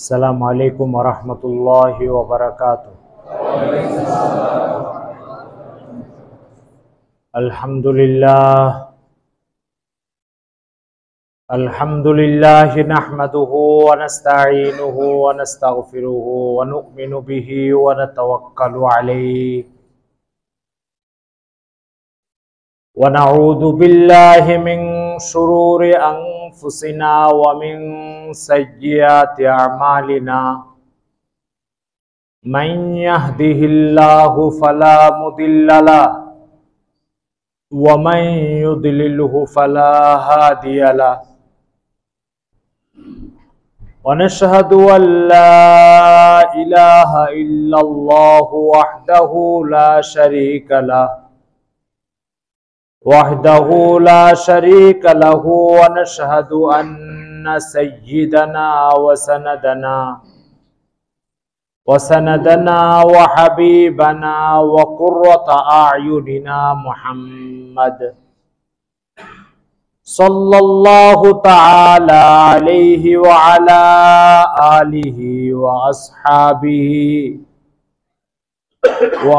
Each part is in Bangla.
अस्सलामु अलैकुम वरहमतुल्लाहि वबरकातुहू। अल्हम्दुलिल्लाह नहमदुहु व नस्तईनुहु व नस्तगफिरुहु व नु'मिनु बिही व नतवक्कलु अलैहि व नऊज़ु बिल्लाहि मिन शुरूरि अनफुसिना व मिन सय्यिआति अअमालिना। मन यहदिहिल्लाहु फला मुदिल्ल लहु व मन युद्लिल्हु फला हादिय लहु। व नशहदु अल्ला इलाहा इल्लल्लाहु वहदहु ला शरीक लहु व नशहदु अन्न सय्यिदना व सनदना व हबीबना व कुर्रत अयुनिना मुहम्मद सल्लल्लाहु तआला अलैहि व अला आलिहि व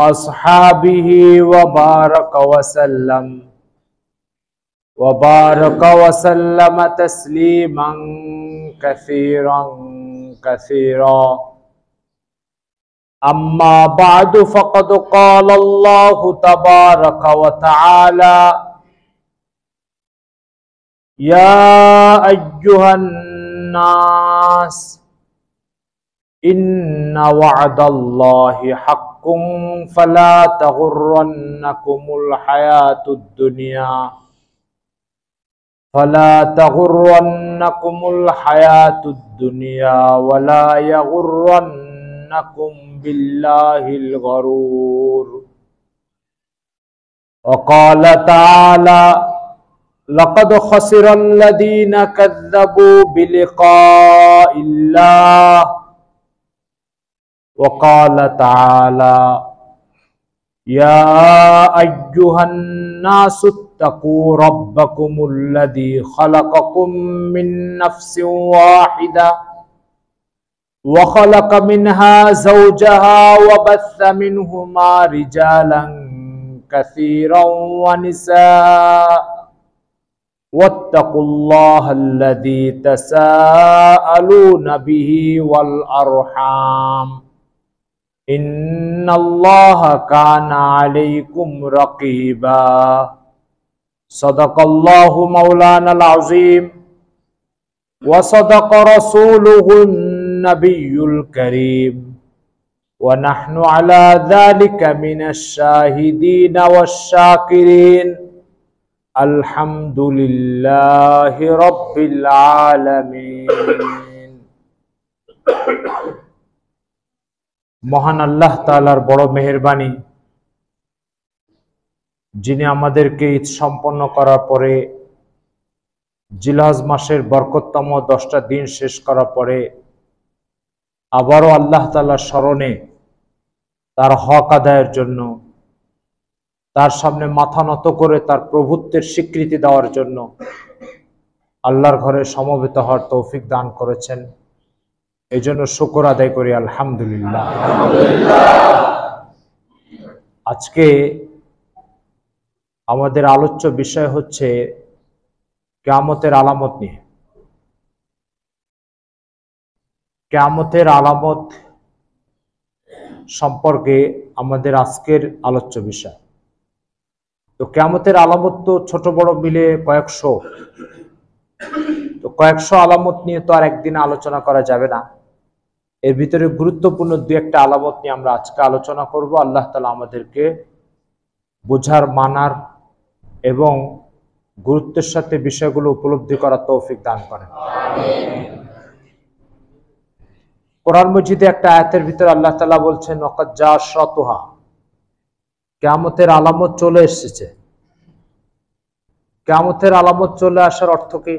अस्हाबिही व बारक वसल्लम तस्लीमन कसीरन कसीरा। अम्मा बादु फ़क़द क़ाल अल्लाहु तबारक व तआला या अय्युहन नास इन्ना वअदल्लाहि हक़्क़ुन फला तग़ुर्रन्नकुमुल हयातुद दुनिया वला यग़ुर्रन्नकुम बिल्लाहिल गरूर। वक़ाल तआला लक़द ख़सिरल्लज़ीना कज़्ज़बू बिलिक़ाइल्लाह। वक़ाल तआला या अय्युहन्नासु इत्तक़ू रब्बकुमुल्लज़ी ख़लक़कुम मिन नफ़्सिन वाहिदा व ख़लक़ मिन्हा ज़ौजहा व बस्स मिन्हुमा रिजालन कसीरन व निसाअ वत्तक़ुल्लाहल्लज़ी तसाअलून बिही वल अर्हाम इन्नल्लाह काना अलैकुम रक़ीबा। सदक़ल्लाहु मौलानल अज़ीम व सदक़ रसूलुहुन नबियुल करीम व नहनु अला ज़ालिका मिनश शाहिदीन वश्शाकिरीन। अल्हम्दुलिल्लाहि रब्बिल आलमीन। মহান আল্লাহ তাআলার বড় মেহেরবানি, যিনি আমাদেরকে ঈদ সম্পন্ন করার পরে জিলহজ মাসের বরকততম 10টা দিন শেষ করার পরে আবারও আল্লাহ তাআলার স্মরণে তার হক আদায়ের জন্য, তার সামনে মাথা নত করে তার প্রভুত্বের স্বীকৃতি দেওয়ার জন্য আল্লাহর ঘরে সমবেত হওয়ার তৌফিক দান করেছেন। এই জন্য শুকর আদায় করি আলহামদুলিল্লাহ। আজকে আমাদের আলোচ্য বিষয় হচ্ছে কিয়ামতের আলামত নিয়ে। কিয়ামতের আলামত সম্পর্কে আমাদের আজকের আলোচ্য বিষয়। তো কিয়ামতের আলামত তো ছোট বড় মিলে কয়েকশো, তো কয়েকশো আলামত নিয়ে তো আর একদিনে আলোচনা করা যাবে না। এর ভিতরে গুরুত্বপূর্ণ দুই একটা আলামত নিয়ে আমরা আজকে আলোচনা করব। আল্লাহ তাআলা আমাদেরকে বোঝার, মানার এবং গুরুত্বের সাথে বিষয়গুলো উপলব্ধি করার তৌফিক দান করেন। কোরআন মজিদে একটা আয়াতের ভিতরে আল্লাহ তাআলা বলছেন ওয়াকাদ জা আশরাতুহা, কিয়ামতের আলামত চলে এসেছে। কিয়ামতের আলামত চলে আসার অর্থ কি?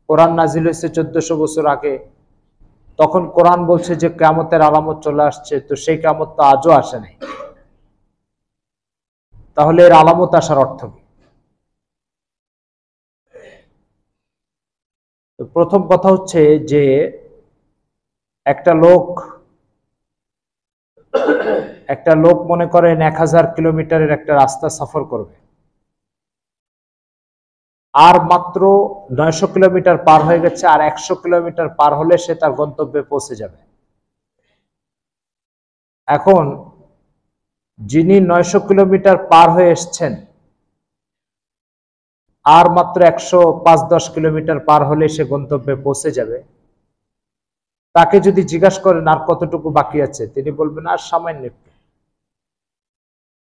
কোরআন নাজিল হয়েছে 1400 বছর আগে, তখন কোরআন বলছে যে কিয়ামতের আলামত চলে আসছে, তো সেই কিয়ামত তো আজও আসে নাই। তাহলে এর আলামত আসার অর্থ কি? প্রথম কথা হচ্ছে যে একটা লোক মনে করেন 1000 কিলোমিটারের একটা রাস্তা সফর করবে, আর মাত্র 900 কিলোমিটার পার হয়ে গেছে, আর 100 কিলোমিটার পার হলে সে তার গন্তব্যে পৌঁছে যাবে। এখন যিনি 900 কিলোমিটার পার হয়ে এসছেন, আর মাত্র 105-10 কিলোমিটার পার হলে সে গন্তব্যে পৌঁছে যাবে, তাকে যদি জিজ্ঞাসা করেন আর কতটুকু বাকি আছে, তিনি বলবেন আর সামান্য একটু।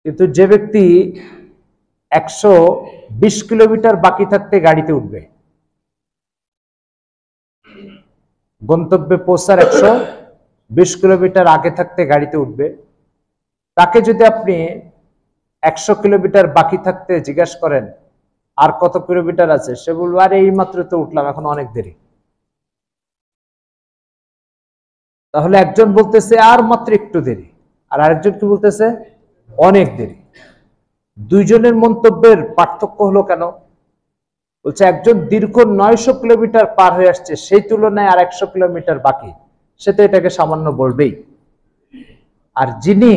কিন্তু যে ব্যক্তি 120 কিলোমিটার বাকি থাকতে গাড়িতে উঠবে, গন্তব্যে পৌঁছার 120 কিলোমিটার আগে থাকতে গাড়িতে উঠবে, তাকে যদি আপনি 100 কিলোমিটার বাকি থাকতে জিজ্ঞাসা করেন আর কত কিলোমিটার আছে, সে বলবে আরে এই মাত্র তো উঠলাম, এখন অনেক দেরি। তাহলে একজন বলতেছে আর মাত্র একটু দেরি, আর আরেকজন কি বলতেছে অনেক দেরি। দুইজনের মন্তব্যের পার্থক্য হলো কেন? বলছে একজন দীর্ঘ 900 কিলোমিটার পার হয়ে আসছে, সেই তুলনায় আর 100 কিলোমিটার বাকি, সে তো এটাকে সামান্য বলবেই। আর যিনি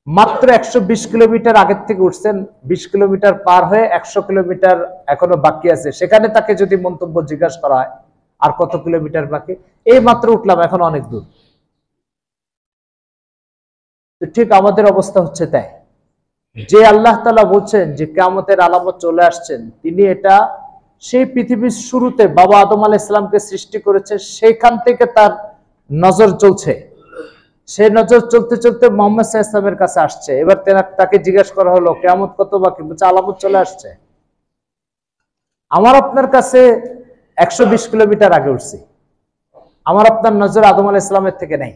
মাত্র 120 কিলোমিটার আগের থেকে উঠছেন, 20 কিলোমিটার পার হয়ে 100 কিলোমিটার এখনো বাকি আছে, সেখানে তাকে যদি মন্তব্য জিজ্ঞাসা করা হয় আর কত কিলোমিটার বাকি, এই মাত্র উঠলাম, এখন অনেক দূর। ঠিক আমাদের অবস্থা হচ্ছে তাই। যে আল্লাহ তাআলা বলছেন যে কিয়ামতের আলামত চলে আসছেন, তিনি এটা সেই পৃথিবীর শুরুতে বাবা আদম আলাইহিস সালামকে সৃষ্টি করেছে, সেইখান থেকে তার নজর চলছে। সেই নজর চলতে চলতে মুহাম্মদ সাল্লাল্লাহু আলাইহি ওয়াসাল্লামের কাছে আসছে। এবার তাকে জিজ্ঞাসা করা হলো কিয়ামত কত বাকি, বলছে আলামত চলে আসছে। আমার আপনার কাছে 120 কিলোমিটার আগে উঠছি, আমার আপনার নজর আদম আলাইহিস সালামের থেকে নেই,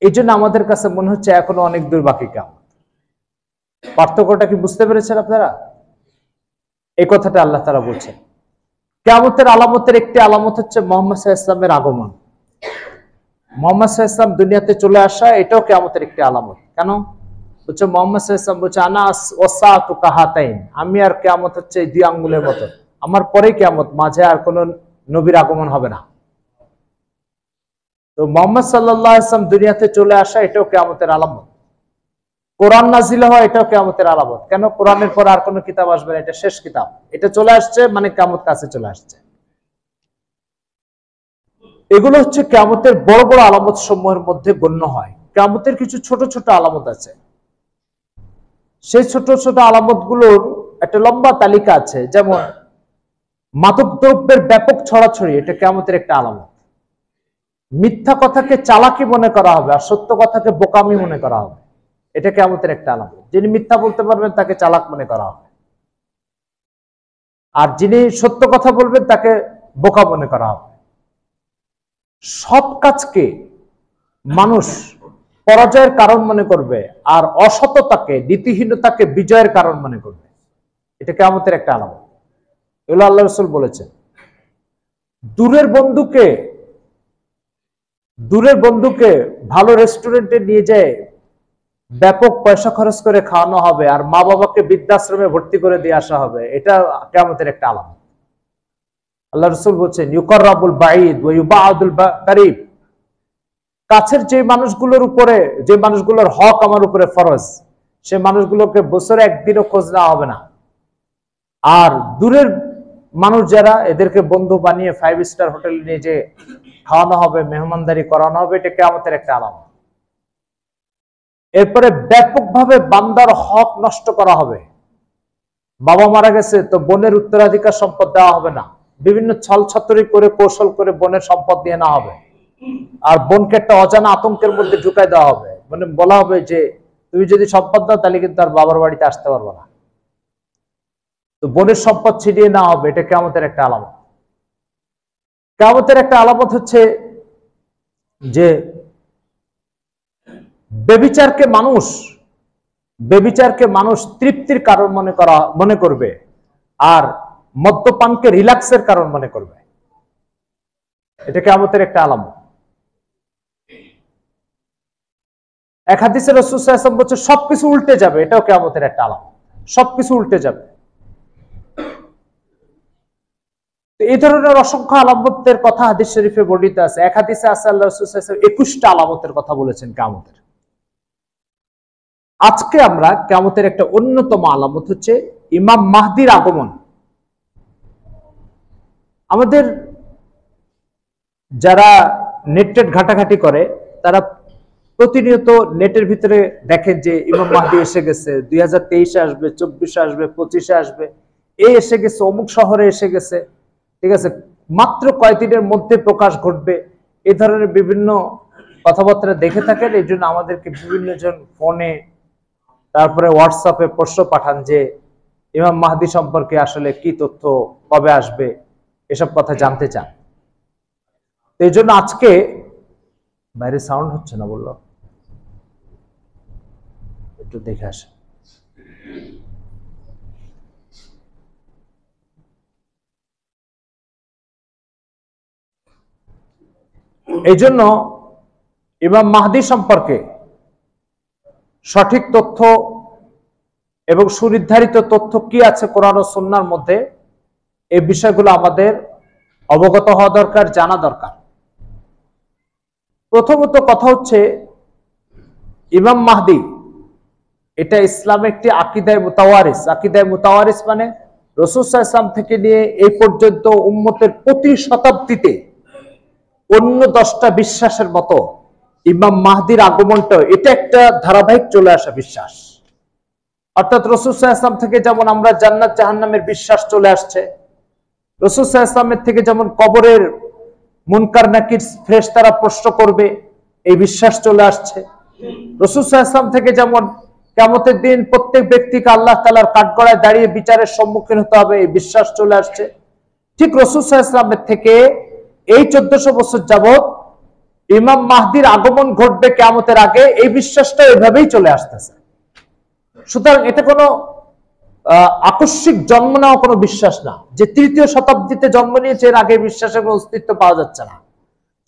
এই জন্য আমাদের কাছে মনে হচ্ছে এখনো অনেক দূর বাকি। কিয়ামত, পার্থক্যটা কি বুঝতে পেরেছেন আপনারা? এই কথাটা আল্লাহ তাআলা বলছেন। কিয়ামতের আলামতের একটি আলামত হচ্ছে মুহাম্মদ সাল্লাল্লাহু আলাইহি ওয়াসাল্লামের আগমন। মুহাম্মদ সাল্লাল্লাহু আলাইহি ওয়াসাল্লাম দুনিয়াতে চলে আসা, এটাও কিয়ামতের একটি আলামত। কেন? বলছে মুহাম্মদ সাল্লাল্লাহু আলাইহি ওয়াসাল্লাম বলছে আনা ওয়াসাতু কাহাতাইন, আমি আর কিয়ামত হচ্ছে এই দুই আঙ্গুলের মতো, আমার পরেই কিয়ামত, মাঝে আর কোন নবীর আগমন হবে না। তো মুহাম্মদ সাল্লাল্লাহু আলাইহি ওয়াসাল্লাম দুনিয়াতে চলে আসা, এটাও কিয়ামতের আলামত। কোরআন নাজিল হওয়া, এটাও কিয়ামতের আলামত। কেন? কোরআনের পর আর কোন কিতাব আসবে না, এটা শেষ কিতাব, এটা চলে আসছে মানে কিয়ামত কাছে চলে আসছে। এগুলো হচ্ছে কিয়ামতের বড় বড় আলামত সমূহের মধ্যে গণ্য হয়। কিয়ামতের কিছু ছোট ছোট আলামত আছে, সেই ছোট ছোট আলামত গুলোর একটা লম্বা তালিকা আছে। যেমন মাদক দ্রব্যের ব্যাপক ছড়াছড়ি, এটা কিয়ামতের একটা আলামত। মিথ্যা কথাকে চালাকি মনে করা হবে, আর সত্য কথাকে বোকামি মনে করা হবে, এটা কিয়ামতের একটা আলামত। যিনি মিথ্যা বলতে পারবেন তাকে চালাক মনে করা হবে, আর যিনি সত্য কথা বলবেন তাকে বোকা মনে করা হবে। সৎ কাজকে মানুষ পরাজয়ের কারণ মনে করবে, আর অসততাকে, নীতিহীনতাকে বিজয়ের কারণ মনে করবে, এটা কিয়ামতের একটা আলামত। এগুলো আল্লাহ রাসূল বলেছেন। দূরের বন্ধুকে ভালো রেস্টুরেন্টে নিয়ে যায় ব্যাপক পয়সা খরচ করে খাওয়ানো হবে, আর মা বাবাকে বৃদ্ধাশ্রমে ভর্তি করে দিয়ে আসা হবে, এটা কিয়ামতের একটা আলামত। আল্লাহ রাসূল বলছেন ইউকাররাবুল বাঈদ ওয়া ইউবাআদুল কারীব, কাছের যে মানুষগুলোর উপরে, যে মানুষগুলোর হক আমার উপরে ফরজ, সে মানুষগুলোকে বছরে একদিনও খোঁজ নেওয়া হবে না। আর দূরের মানুষ যারা, এদেরকে বন্ধু বানিয়ে 5 স্টার হোটেলে নিয়ে যে খাওয়ানো হবে, মেহমানদারি করানো হবে, এটা কিয়ামতের একটা আলামত। এরপরে ব্যাপকভাবে বান্দার হক নষ্ট করা হবে। বাবা মারা গেছে তো বোনের উত্তরাধিকার সম্পদ দেওয়া হবে না, বিভিন্ন ছলছাতুরি করে কৌশল করে বোনের সম্পদ দিয়ে নেওয়া হবে, আর বোনকে একটা অজানা আতঙ্কের মধ্যে ঢুকাই দেওয়া হবে। মানে বলা হবে যে তুমি যদি সম্পদ দাও তাহলে কিন্তু আর বাবার বাড়িতে আসতে পারবো না। তো বোনের সম্পদ ছিনিয়ে নেওয়া হবে, এটা কিয়ামতের একটা আলামত। কিয়ামতের একটা আলামত হচ্ছে যে বেবিচারকে মানুষ তৃপ্তির কারণ মনে করবে, আর মদ্যপানকে রিল্যাক্সের কারণ মনে করবে, এটা কিয়ামতের একটা আলামত। এক হাদিসে রাসূল সাল্লাল্লাহু আলাইহি ওয়াসাল্লাম বলেছে সবকিছু উল্টে যাবে, এটাও কিয়ামতের একটা আলামত। সবকিছু উল্টে যাবে। এই ধরনের অসংখ্য আলামতের কথা হাদিস শরীফে বর্ণিত আছে। এক হাদিসে আছে আল্লাহ রাসূল সাল্লাল্লাহু আলাইহি ওয়াসাল্লাম 21টা আলামতের কথা বলেছেন কিয়ামতের। আজকে আমরা কিয়ামতের একটা অন্যতম আলামত হচ্ছে ইমাম মাহদির আগমন। আমাদের যারা নেটের ঘাটাঘাটি করে তারা প্রতিনিয়ত নেটের ভিতরে দেখেন যে ইমাম মাহদি এসে গেছে, 2023-এ আসবে, 24-এ আসবে, 25-এ আসবে, এই এসে গেছে, অমুক শহরে এসে গেছে, ঠিক আছে, মাত্র কয়েকদিনের মধ্যে প্রকাশ ঘটবে, এই ধরনের বিভিন্ন কথাবার্তা দেখে থাকেন। এই জন্য আমাদেরকে বিভিন্ন জন ফোনে তারপরে হোয়াটসঅ্যাপে প্রশ্ন পাঠান যে ইমাম মাহদি সম্পর্কে আসলে কি তথ্য, কবে আসবে, এসব কথা জানতে চান। এই জন্য আজকে বাইরে সাউন্ড হচ্ছে না, বললো একটু দেখে আসে। এই জন্য ইমাম মাহদি সম্পর্কে সঠিক তথ্য এবং সুনির্ধারিত তথ্য কি আছে কোরআন ও সুন্নাহর মধ্যে, এই বিষয়গুলো আমাদের অবগত হওয়া দরকার, জানা দরকার। প্রথমত কথা হচ্ছে ইমাম মাহদি এটা ইসলামে একটি আকিদায়ে মুতাওয়ারিস। আকিদায়ে মুতাওয়ারিস মানে রাসূল সাল্লাল্লাহু আলাইহি ওয়াসাল্লাম থেকে নিয়ে এই পর্যন্ত উম্মতের প্রতি শতাব্দীতে অন্য 10টা বিশ্বাসের মতো ইমাম মাহদির আগমনটা এটা একটা ধারাবাহিক চলে আসা বিশ্বাস। অর্থাৎ রাসূল সাল্লাল্লাহু আলাইহি ওয়াসাল্লাম থেকে যেমন আমরা জান্নাত জাহান্নামের বিশ্বাস চলে আসছে, রাসূল সাল্লাল্লাহু আলাইহি ওয়াসাল্লামের থেকে যেমন কবরের মুনকার নাকির ফেরেশতারা প্রশ্ন করবে এই বিশ্বাস চলে আসছে, রাসূল সাল্লাল্লাহু আলাইহি ওয়াসাল্লাম থেকে যেমন কিয়ামতের দিন প্রত্যেক ব্যক্তিকে আল্লাহ তাআলার কাঠগড়ায় দাঁড়িয়ে বিচারের সম্মুখীন হতে হবে এই বিশ্বাস চলে আসছে। ঠিক রাসূল সাল্লাল্লাহু আলাইহি ওয়াসাল্লামের থেকে এই 1400 বছর যাবত ইমাম মাহদির আগমন ঘটবে কিয়ামতের আগে, এই বিশ্বাসটা এভাবেই চলে আসতেছে। সুতরাং এটা কোনো আকস্মিক জন্ম নেওয়া কোনো বিশ্বাস না যে 3য় শতাব্দীতে জন্ম নিয়েছে, এর আগে বিশ্বাসের কোনো অস্তিত্ব পাওয়া যাচ্ছে না।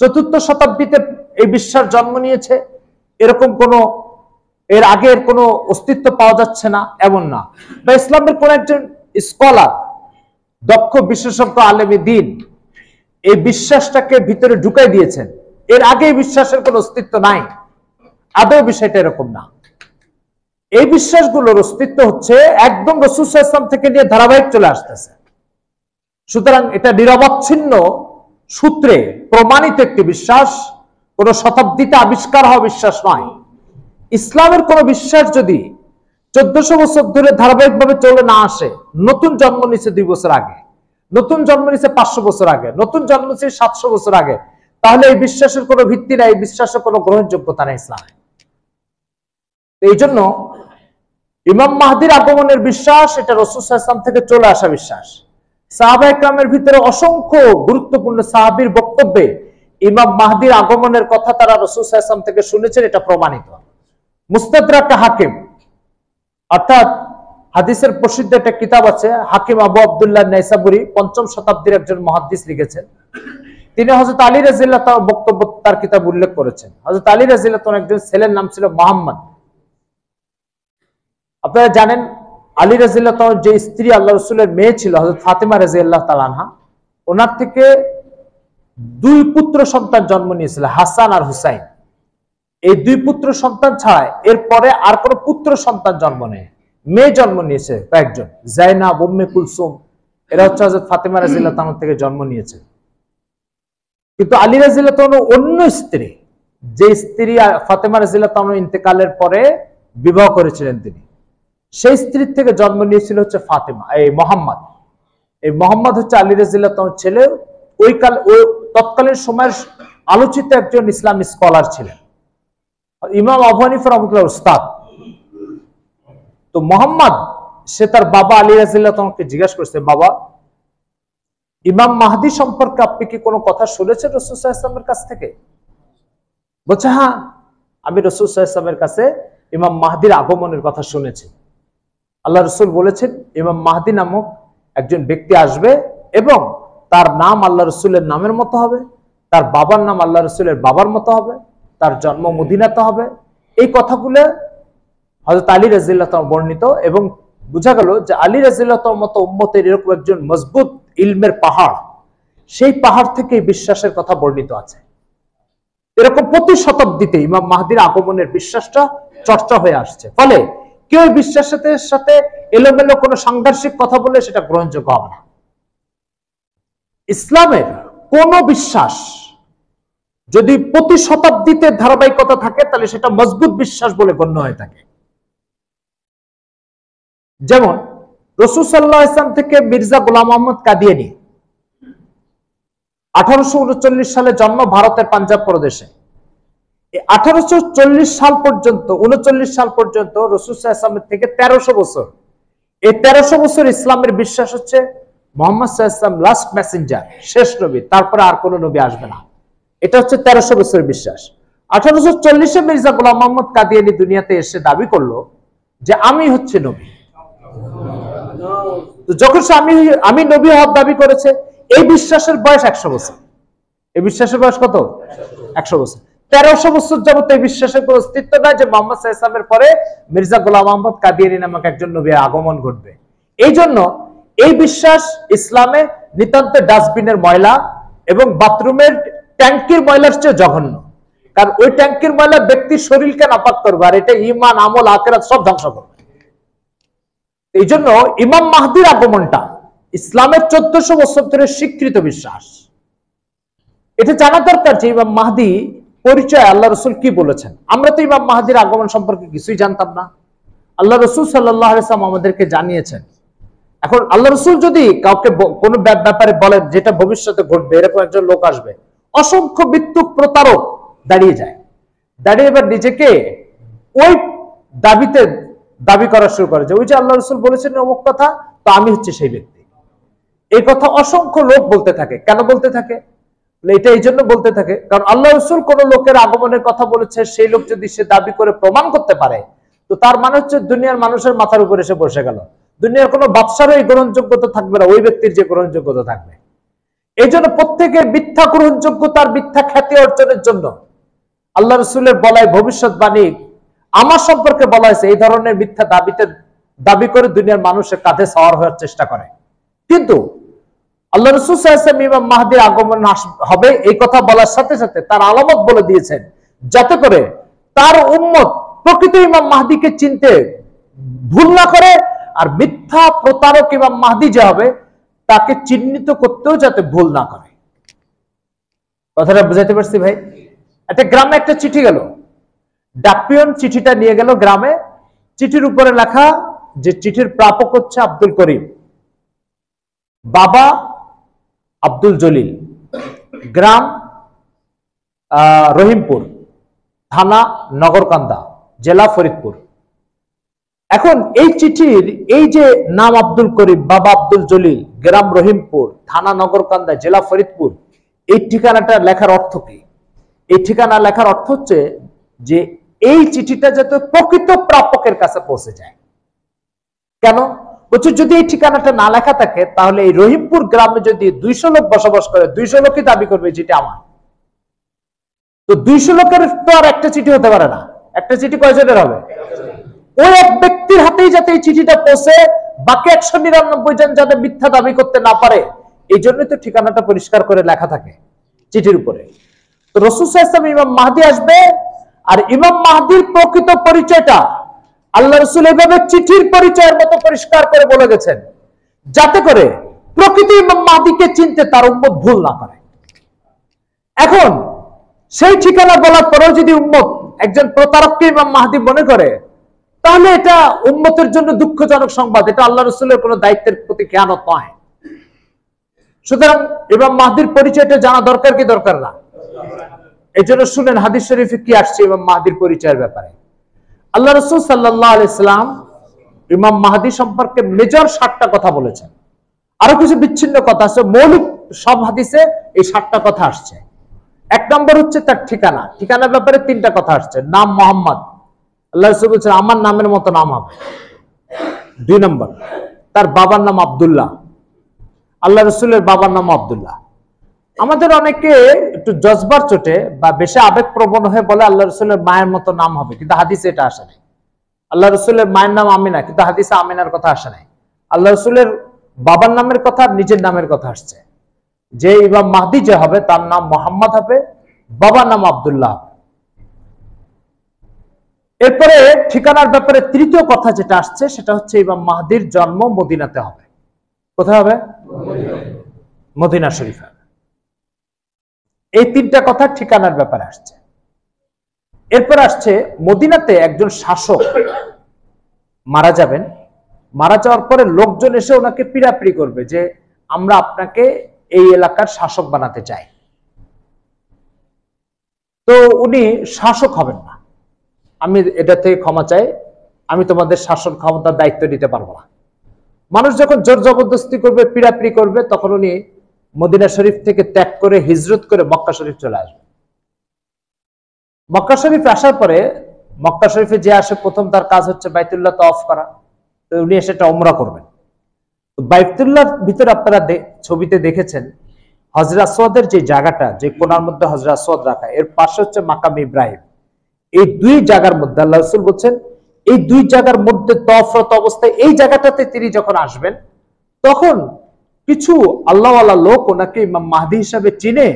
4র্থ শতাব্দীতে এই বিশ্বাস জন্ম নিয়েছে, এরকম কোনো এর আগের কোনো অস্তিত্ব পাওয়া যাচ্ছে না, এমন না। বা ইসলামের কোন একজন স্কলার, দক্ষ বিশেষজ্ঞ আলেমে দ্বীন এই বিশ্বাসটাকে ভিতরে ঢুকাই দিয়েছেন, এর আগে বিশ্বাসের কোনো অস্তিত্ব নাই, আদৌ বিষয়টা এরকম না। এই বিশ্বাসগুলোর অস্তিত্ব হচ্ছে একদম রাসূল সাল্লাল্লাহু আলাইহি ওয়াসাল্লাম থেকে নিয়ে ধারাবাহিক চলে আসতেছে। সুতরাং এটা নিরবচ্ছিন্ন সূত্রে প্রমাণিত একটি বিশ্বাস, কোন শতাব্দীতে আবিষ্কার হওয়া বিশ্বাস নয়। ইসলামের কোন বিশ্বাস যদি 1400 বছর ধরে ধারাবাহিকভাবে চলে না আসে, নতুন জন্ম নিচ্ছে 2 বছর আগে, নতুন জন্ম নিচ্ছে 500 বছর আগে, নতুন জন্ম নিচ্ছে 700 বছর আগে, তাহলে এই বিশ্বাসের কোনো ভিত্তি নাই, এই বিশ্বাসের কোনো গ্রহণযোগ্যতা নেই ইসলামে। এই জন্য ইমাম মাহদির আগমনের বিশ্বাস এটা রাসূল সাল্লাল্লাহু আলাইহি ওয়াসাল্লাম থেকে চলে আসা বিশ্বাস। সাহাবায়ে কেরামের ভিতরে অসংখ্য গুরুত্বপূর্ণ সাহাবীর বক্তব্যে ইমাম মাহদির আগমনের কথা তারা রাসূল সাল্লাল্লাহু আলাইহি ওয়াসাল্লাম থেকে শুনেছেন, এটা প্রমাণিত। মুস্তাদরাক হাকিম অর্থাৎ হাদিসের প্রসিদ্ধ একটা কিতাব আছে, হাকিম আবু আব্দুল্লাহ নাইসাবুরি 5ম শতাব্দীর একজন মুহাদ্দিস লিখেছেন। তিনি হযরত আলী রাদিয়াল্লাহু তাআলার বক্তব্য তার কিতাব উল্লেখ করেছেন। হযরত আলী রাদিয়াল্লাহু তাআলার একজন ছেলের নাম ছিল মুহাম্মদ। আপনারা জানেন আলী রাদিয়াল্লাহু তাআলার যে স্ত্রী আল্লাহ রাসূলের মেয়ে ছিল হযরত ফাতেমা রাদিয়াল্লাহু তাআলা আনহা, ওনার থেকে 2 পুত্র সন্তান জন্ম নিয়েছিল, হাসান আর হুসাইন। এই 2 পুত্র সন্তান ছাড়া এরপরে আর কোনো পুত্র সন্তান জন্ম নেয়, মেয়ে জন্ম নিয়েছে কয়েকজন, জাইনাব, উম্মে কুলসুম, এরা হচ্ছে হযরত ফাতেমা রাদিয়াল্লাহু তাআলা থেকে জন্ম নিয়েছে। কিন্তু আলী রাদিয়াল্লাহু তাআলা অন্য স্ত্রী, যে স্ত্রী ফাতেমা রাদিয়াল্লাহু তাআলা ইন্তেকালের পরে বিবাহ করেছিলেন তিনি, সেই স্ত্রীর থেকে জন্ম নিয়েছিল হচ্ছে ফাতেমা, এই মোহাম্মদ। এই মোহাম্মদ হচ্ছে আলী রাদিয়াল্লাহু তাআলার ছেলে। ওই তৎকালীন সময়ের আলোচিত একজন ইসলামী স্কলার ছিলেন, ইমাম আবু হানিফা রাহমাতুল্লাহর উস্তাদ। তো মোহাম্মদ সে তার বাবা আলী রাদিয়াল্লাহু তাআলাকে জিজ্ঞাসা করেছে, বাবা ইমাম মাহদি সম্পর্কে আপনি কি কোনো কথা শুনেছেন রাসূল সাল্লাল্লাহু আলাইহি ওয়াসাল্লামের কাছ থেকে? বলছে, হ্যাঁ, আমি রাসূল সাল্লাল্লাহু আলাইহি ওয়াসাল্লামের কাছে ইমাম মাহদির আগমনের কথা শুনেছি। আল্লাহ রাসূল বলেছেন ইমাম মাহদি নামক একজন ব্যক্তি আসবে এবং তার নাম আল্লাহ রাসূলের নামের মতো হবে, তার বাবার নাম আল্লাহ রাসূলের বাবার মতো হবে, তার জন্ম মদিনাতে হবে। এই কথাগুলো হযরত আলী রাদিয়াল্লাহু তাআলা বর্ণিত, এবং বোঝা গেল যে আলী রাদিয়াল্লাহু তাআলার মতো উম্মতের এরকম একজন মজবুত ইলমের পাহাড় সেই পাহাড় থেকে বিশ্বাসের কথা বর্ণিত আছে। এরকম প্রতি শতাব্দীতে ইমাম মাহদির আগমনের বিশ্বাসটা চর্চা হয়ে আসছে। ফলে কেউ বিশ্বাসের সাথে এলোমেলো কোনো সাংঘর্ষিক কথা বলে সেটা গ্রহণযোগ্য হবে না। ইসলামের কোন বিশ্বাস যদি প্রতি শতাব্দীতে ধারাবাহিকতা থাকে তাহলে সেটা মজবুত বিশ্বাস বলে গণ্য হয়ে থাকে। যেমন রাসূল সাল্লাল্লাহু আলাইহি ওয়াসাল্লাম থেকে মির্জা গোলাম আহমদ কাদিয়ানী 1839 সালে জন্ম ভারতের পাঞ্জাব প্রদেশে। 1840 সাল পর্যন্ত 39 সাল পর্যন্ত রাসূল সাল্লাল্লাহু আলাইহি ওয়াসাল্লাম থেকে 1300 বছর, এই 1300 বছর ইসলামের বিশ্বাস হচ্ছে মুহাম্মদ সাল্লাল্লাহু আলাইহি ওয়াসাল্লাম লাস্ট মেসেঞ্জার, শেষ নবী, তারপরে আর কোনো নবী আসবে না। এটা হচ্ছে 1300 বছরের বিশ্বাস। 1840-এ মির্জা গোলাম আহমদ কাদিয়ানী দুনিয়াতে এসে দাবি করলো যে আমি হচ্ছে নবী। তো যখন সে আমি নবী হওয়ার দাবি করেছে, এই বিশ্বাসের বয়স 100 বছর। এই বিশ্বাসের বয়স কত? 100 বছর। 1300 বছর যাবত এই বিশ্বাসের কোনো অস্তিত্ব নাই যে মুহাম্মদ সাল্লাল্লাহু আলাইহি ওয়াসাল্লামের পরে মির্জা গোলাম আহমদ কাদিয়ানী নামক একজন নবীর আগমন ঘটবে। এই জন্য এই বিশ্বাস ইসলামে নিতান্ত ডাস্টবিনের ময়লা এবং বাথরুমের ট্যাঙ্কির ময়লার চেয়ে জঘন্য। কারণ ওই ট্যাঙ্কির ময়লা ব্যক্তির শরীরকে নাপাক করবে, আর এটা ঈমান, আমল, আখিরাত সব ধ্বংস করবে। এই জন্য ইমাম মাহদির আগমনটা ইসলামের 1400 বছর ধরে স্বীকৃত বিশ্বাস। এটা জানা দরকার যে ইমাম মাহদি পরিচয় আল্লাহ রসুল কি বলেছেন। আমরা তো ইমাম মাহদির আগমন সম্পর্কে কিছুই জানতাম না, আল্লাহ রসুল সাল্লাল্লাহু আলাইহি ওয়াসাল্লাম আমাদেরকে জানিয়েছেন। এখন আল্লাহ রসুল যদি কাউকে কোনো ব্যাপারে বলেন যেটা ভবিষ্যতে ঘটবে, এরকম একজন লোক আসবে, অসংখ্য মিথ্যুক প্রতারক দাঁড়িয়ে যায়, দাঁড়িয়ে এবার নিজেকে ওই দাবিতে দাবি করা শুরু করে যে ওই যে আল্লাহ রসুল বলেছেন অমুক কথা, তো আমি হচ্ছে সেই ব্যক্তি। এই কথা অসংখ্য লোক বলতে থাকে। কেন বলতে থাকে? এটা এই জন্য বলতে থাকে কারণ আল্লাহ রসুল কোন লোকের আগমনের কথা বলেছে, সেই লোক যদি সে দাবি করে প্রমাণ করতে পারে, তো তার মানে হচ্ছে দুনিয়ার মানুষের মাথার উপর এসে বসে গেল। দুনিয়ার কোনো বাদশারও এই গ্রহণযোগ্যতা থাকবে না, ওই ব্যক্তির যে গ্রহণযোগ্যতা থাকবে। এই জন্য প্রত্যেকের মিথ্যা গ্রহণযোগ্যতার মিথ্যা খ্যাতি অর্জনের জন্য আল্লাহ রসুলের বলায় ভবিষ্যৎবাণী আমার সম্পর্কে বলা হয়েছে, এই ধরনের মিথ্যা দাবি করে দুনিয়ার মানুষের কাঁধে সওয়ার হওয়ার চেষ্টা করে। কিন্তু আল্লাহ রাসূল সাল্লাল্লাহু আলাইহি ওয়াসাল্লাম ইমাম মাহদির আগমন হবে এই কথা বলার সাথে সাথে তার আলামত বলে দিয়েছেন, যাতে করে তার উম্মত প্রকৃত ইমাম মাহদিকে চিনতে ভুল না করে, আর মিথ্যা প্রতারক ইমাম মাহদি যে হবে তাকে চিহ্নিত করতেও যাতে ভুল না করে। কথাটা বুঝাইতে পারছি ভাই? একটা গ্রামে একটা চিঠি গেল, ডাকপিয়ন চিঠিটা নিয়ে গেল গ্রামে। চিঠির উপরে লেখা যে চিঠির প্রাপক হচ্ছে আব্দুল করিম, বাবা আব্দুল জলিল, গ্রাম রহিমপুর, থানা নগরকান্দা, জেলা ফরিদপুর। এখন এই চিঠির এই যে নাম আব্দুল করিম, বাবা আব্দুল জলিল, গ্রাম রহিমপুর, থানা নগরকান্দা, জেলা ফরিদপুর, এই ঠিকানাটা লেখার অর্থ কি? এই ঠিকানা লেখার অর্থ হচ্ছে যে এই চিঠিটা যাতে প্রকৃত প্রাপকের কাছে পৌঁছে যায়। কেন বলছে? যদি এই ঠিকানাটা না লেখা থাকে তাহলে এই রহিমপুর গ্রামে যদি 200 লোক বসবাস করে, 200 লোকই দাবি করবে যেটা আমার। তো 200 লোকের তো আর একটা চিঠি হতে পারে না। একটা চিঠি কয়জনের হবে? ওই এক ব্যক্তির হাতেই যাতে এই চিঠিটা পৌঁছে, বাকি 199 জন যাতে মিথ্যা দাবি করতে না পারে, এই জন্যই তো ঠিকানাটা পরিষ্কার করে লেখা থাকে চিঠির উপরে। তো রাসূল সাল্লাল্লাহু আলাইহি ওয়াসাল্লাম ইমাম মাহদি আসবে, আর ইমাম মাহদির প্রকৃত পরিচয়টা আল্লাহ রাসূল এইভাবে চিঠির পরিচয়ের মতো পরিষ্কার করে বলে গেছেন, যাতে করে প্রকৃত ইমাম মাহদিকে চিনতে তার উম্মত ভুল না করে। এখন সেই ঠিকানা বলার পরেও যদি উম্মত একজন প্রতারককে ইমাম মাহদি মনে করে, তাহলে এটা উম্মতের জন্য দুঃখজনক সংবাদ। এটা আল্লাহ রাসূলের কোনো দায়িত্বের প্রতি খেয়ানত নয়। সুতরাং ইমাম মাহদির পরিচয়টা জানা দরকার কি দরকার না? এই জন্য শুনেন হাদিস শরীফে কি আসছে ইমাম মাহদির পরিচয়ের ব্যাপারে। আল্লাহ রাসূল সাল্লাল্লাহু আলাইহি সাল্লাম ইমাম মাহদি সম্পর্কে মেজর 7টা কথা বলেছেন। আরো কিছু বিচ্ছিন্ন কথা আছে, মৌলিক সব হাদিসে এই 7টা কথা আসছে। 1 নম্বর হচ্ছে তার ঠিকানা। ঠিকানার ব্যাপারে 3টা কথা আসছে। নাম মোহাম্মদ, আল্লাহ রাসূল বলেছেন আমার নামের মতো নাম হবে। 2 নম্বর তার বাবার নাম আব্দুল্লাহ, আল্লাহ রাসূলের বাবার নাম আব্দুল্লাহ। আমাদের অনেকে একটু জজবার চোটে বা বেশি আবেগপ্রবণ হয়ে বলে আল্লাহ রাসূলের মায়ের মতো নাম হবে, কিন্তু হাদিসে এটা আসে নাই। আল্লাহ রাসূলের মায়ের নাম আমিনা, কিন্তু হাদিসে আমিনার কথা আসে নাই। আল্লাহ রাসূলের বাবার নামের কথা, নিজের নামের কথা আসছে। যে ইমাম মাহদি যে হবে তার নাম মোহাম্মদ হবে, বাবার নাম আব্দুল্লাহ হবে। এরপরে ঠিকানার ব্যাপারে তৃতীয় কথা যেটা আসছে সেটা হচ্ছে ইমাম মাহদির জন্ম মদিনাতে হবে। কোথায় হবে? মদিনা শরীফে। এই তিনটা কথা ঠিকানার ব্যাপারে আসছে। এরপর আসছে মদিনাতে একজন শাসক মারা যাবেন, মারা যাওয়ার পরে লোকজন এসে ওনাকে পিড়াপিড়ি করবে যে আমরা আপনাকে এই এলাকার শাসক বানাতে চাই। তো উনি শাসক হবেন না, আমি এটা থেকে ক্ষমা চাই, আমি তোমাদের শাসন ক্ষমতার দায়িত্ব নিতে পারবো না। মানুষ যখন জোর জবরদস্তি করবে, পিড়াপিড়ি করবে, তখন উনি মদিনা শরীফ থেকে ত্যাগ করে হিজরত করে মক্কা শরীফ চলে আসবে। মক্কা শরীফ আসার পরে মক্কা শরীফে যে আসে প্রথম তার কাজ হচ্ছে বাইতুল্লাহ তওয়াফ করা। তো উনি এসে একটা উমরা করবেন। তো বাইতুল্লাহর ভিতরে আপনারা ছবিতে দেখেছেন হজরে আসওয়াদের যে জায়গাটা, যে কোণার মধ্যে হজরে আসওয়াদ রাখা, এর পাশে হচ্ছে মাকাম ইব্রাহিম। এই দুই জায়গার মধ্যে আল্লাহ রাসূল বলছেন এই দুই জায়গার মধ্যে তওয়াফরত অবস্থায় এই জায়গাটাতে তিনি যখন আসবেন তখন কিছু আল্লাহওয়ালা লোক ওনাকে ইমাম মাহদি হিসাবে চিনে